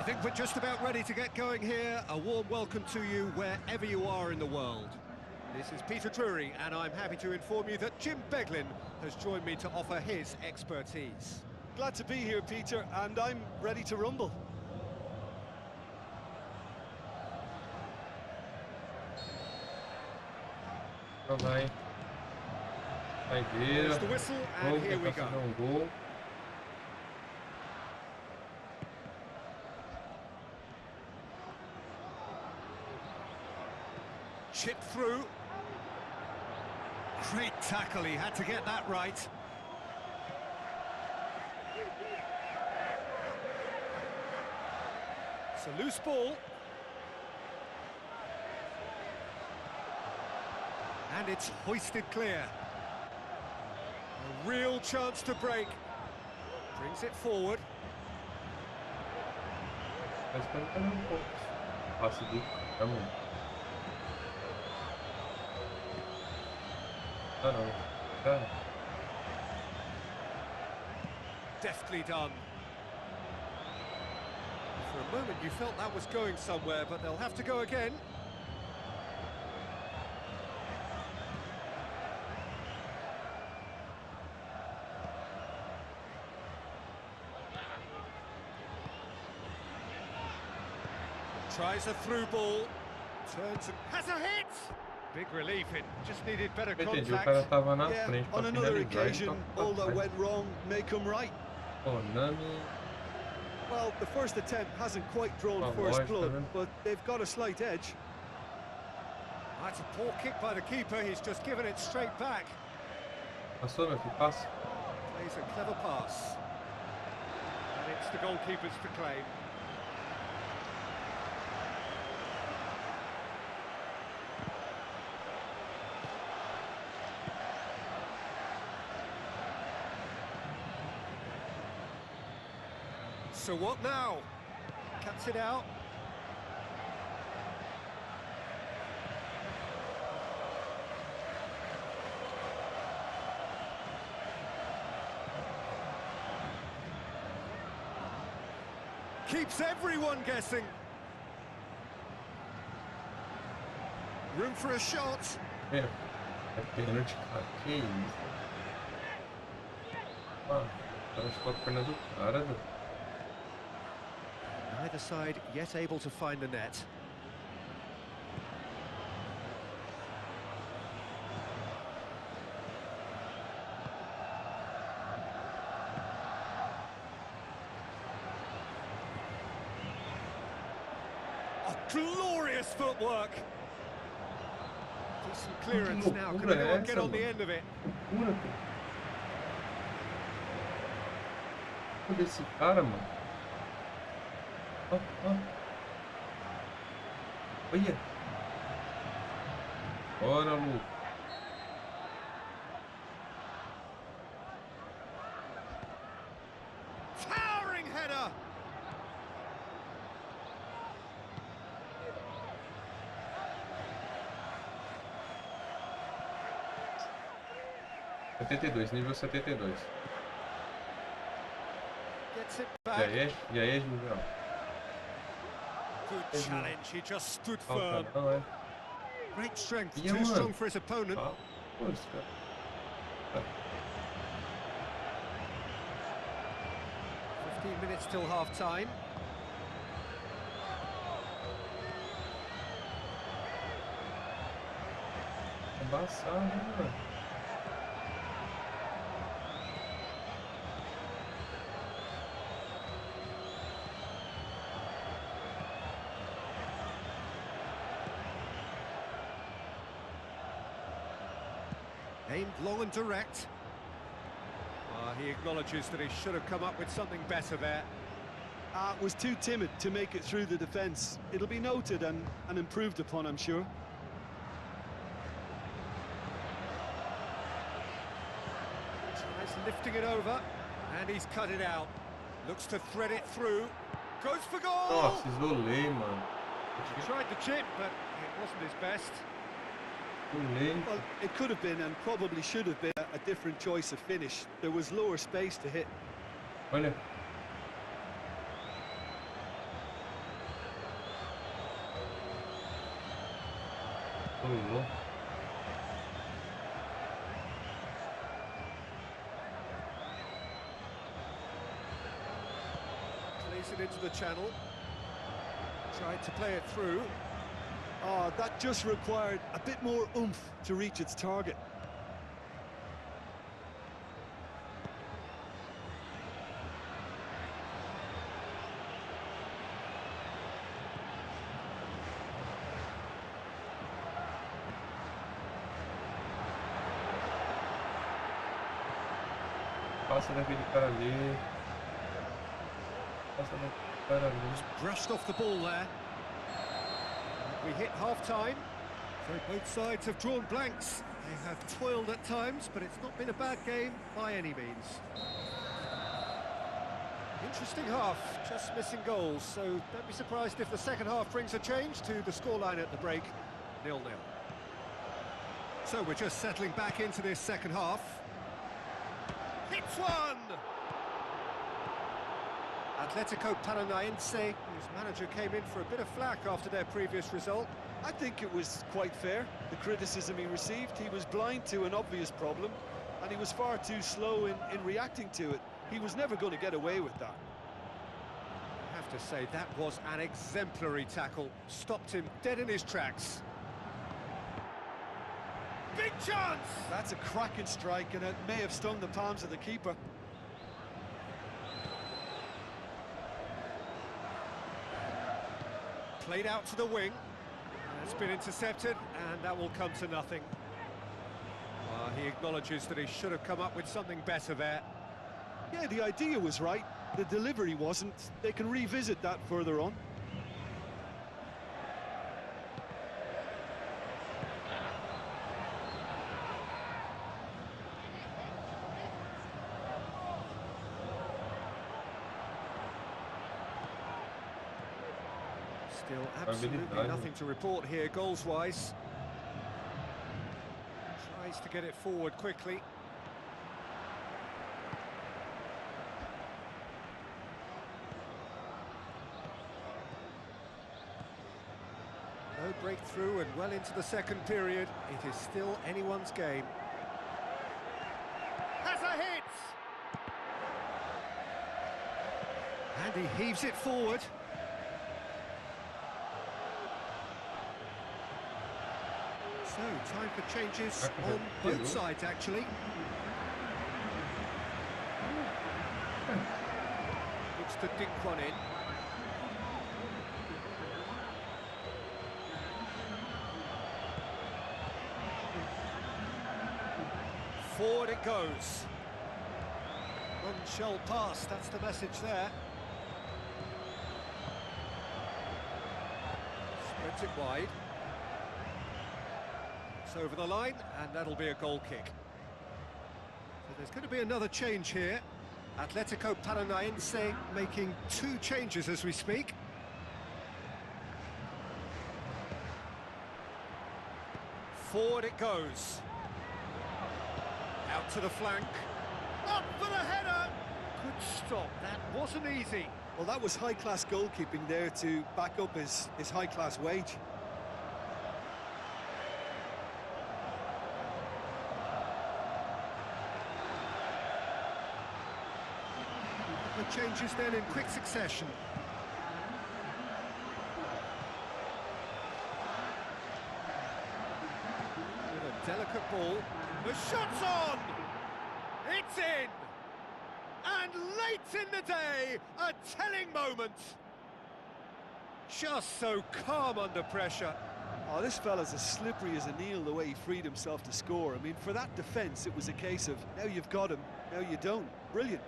think we're just about ready to get going here. A warm welcome to you wherever you are in the world. This is Peter Drury, and I'm happy to inform you that Jim Beglin has joined me to offer his expertise. Glad to be here, Peter, and I'm ready to rumble. Vai. Saideira. There's the whistle, and here we go. Fazer gol. Chip through. Great tackle, he had to get that right. It's a loose ball. And it's hoisted clear. A real chance to break. Brings it forward. Tá esperando um pouco. Passe do Rumo. Ah, não. Cara. Deftly done. For a moment you felt that was going somewhere, but they'll have to go again. Tries a through ball, turns and has a hit! Big relief, it just needed better Entendi, o contact. cara tava na Yeah, frente pra on another finalizar, occasion, então all that went wrong may come right. Konami. Well, the first attempt hasn't quite drawn Oh, first nice, blood, Kevin. but they've got a slight edge. That's a poor kick by the keeper, he's just given it straight back. Passou, meu filho, passa. Plays a clever pass. And it's the goalkeeper's to claim. So what now? Cuts it out. Keeps everyone guessing. Room for a shot. É pênalti, cara. Que isso? Mano, o cara ficou a perna do cara, velho. Neither side yet able to find the net. Oh, glorious footwork! Decent clearance now. Can anyone get on the end of it? Loucura, cara. Olha esse cara, mano. Ó, ó. Olha. Bora, Lu. Towering header! Nível 72. Gets it E back. aí, Julião? Good challenge, he just stood Ó, firm. cara, não é? Great strength, Yeah, too man. strong for his opponent. Ah, pô, esse cara. Tá. 15 minutes till half time. Embaçado, hein, mano? Aimed long and direct. He acknowledges that he should have come up with something better there. Was too timid to make it through the defence. It'll be noted and improved upon, I'm sure. Tries lifting it over, and he's cut it out. Looks to thread it through. Goes for goal! Nossa, isolei, mano. He tried the chip, but it wasn't his best. Isolei. Well, it could have been and probably should have been a different choice of finish. There was lower space to hit. Olha. Ô, louco. Plays it into the channel. Tried to play it through. Oh, that just required a bit more oomph to reach its target. Passa daquele cara ali. Passa daquele cara ali. Brushed off the ball there. We hit half-time, so both sides have drawn blanks. They have toiled at times, but it's not been a bad game by any means. Interesting half, just missing goals, so don't be surprised if the second half brings a change to the scoreline at the break, 0-0. So we're just settling back into this second half. Hits one! Atletico Paranaense, whose manager came in for a bit of flack after their previous result. I think it was quite fair, the criticism he received. He was blind to an obvious problem, and he was far too slow in reacting to it. He was never going to get away with that. I have to say, that was an exemplary tackle. Stopped him dead in his tracks. Big chance! That's a cracking strike, and it may have stung the palms of the keeper. Played out to the wing. It's been intercepted, and that will come to nothing. He acknowledges that he should have come up with something better there. Yeah, the idea was right. The delivery wasn't. They can revisit that further on. Still absolutely nothing to report here, goals-wise. Tries to get it forward quickly. No breakthrough and well into the second period. It is still anyone's game. Has a hit! And he heaves it forward. So, time for changes on both sides, actually. Looks to dink one in. Forward it goes. None shall pass, that's the message there. Spreads it wide. It's over the line, and that'll be a goal kick. So there's going to be another change here. Atletico Paranaense making 2 changes as we speak. Forward it goes. Out to the flank. Up for the header! Good stop, that wasn't easy. Well, that was high-class goalkeeping there to back up his high-class wage. The changes then in quick succession. With a delicate ball. The shot's on! It's in! And late in the day, a telling moment. Just so calm under pressure. Oh, this fella's as slippery as a Neil, the way he freed himself to score. I mean, for that defence, it was a case of, now you've got him, now you don't. Brilliant.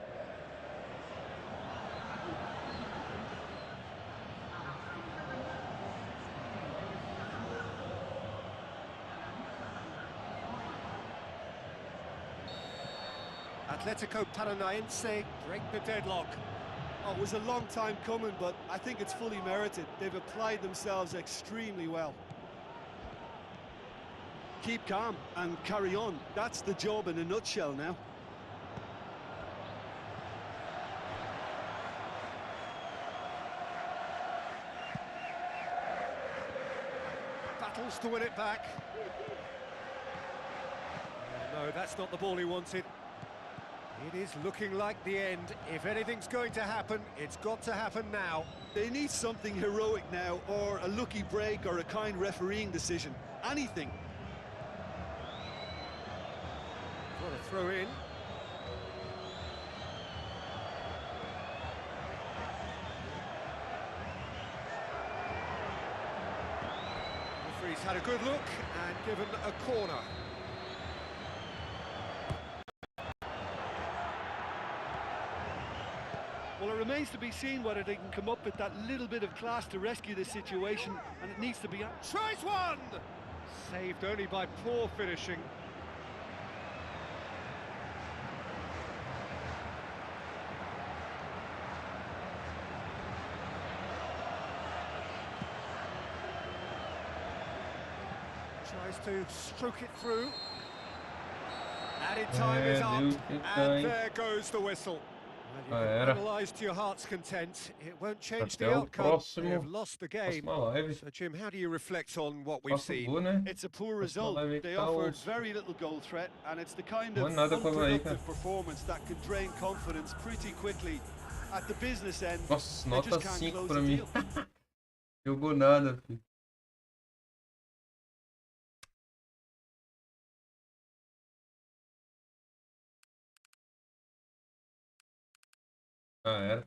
Atletico Paranaense break the deadlock. Oh, it was a long time coming, but I think it's fully merited. They've applied themselves extremely well. Keep calm and carry on. That's the job in a nutshell now. Battles wants to win it back. No, that's not the ball he wanted. It is looking like the end. If anything's going to happen, it's got to happen now. They need something heroic now, or a lucky break, or a kind refereeing decision. Anything. What a throw in. Referee's had a good look and given a corner. Well, it remains to be seen whether they can come up with that little bit of class to rescue this situation, and it needs to be... Tries one! Saved only by poor finishing. Tries to stroke it through. Added time is up, and there goes the whistle. Well, you can analyse to your heart's content. It won't change the outcome. They've lost the game. So, Jim, how do you reflect on what we've seen? It's a poor result. They offered very little goal threat, and it's the kind of unproductive performance that can drain confidence pretty quickly. At the business end, Nossa, they just nota can't 5 close pra the mim. deal. Jogou nada, filho. Ah, era.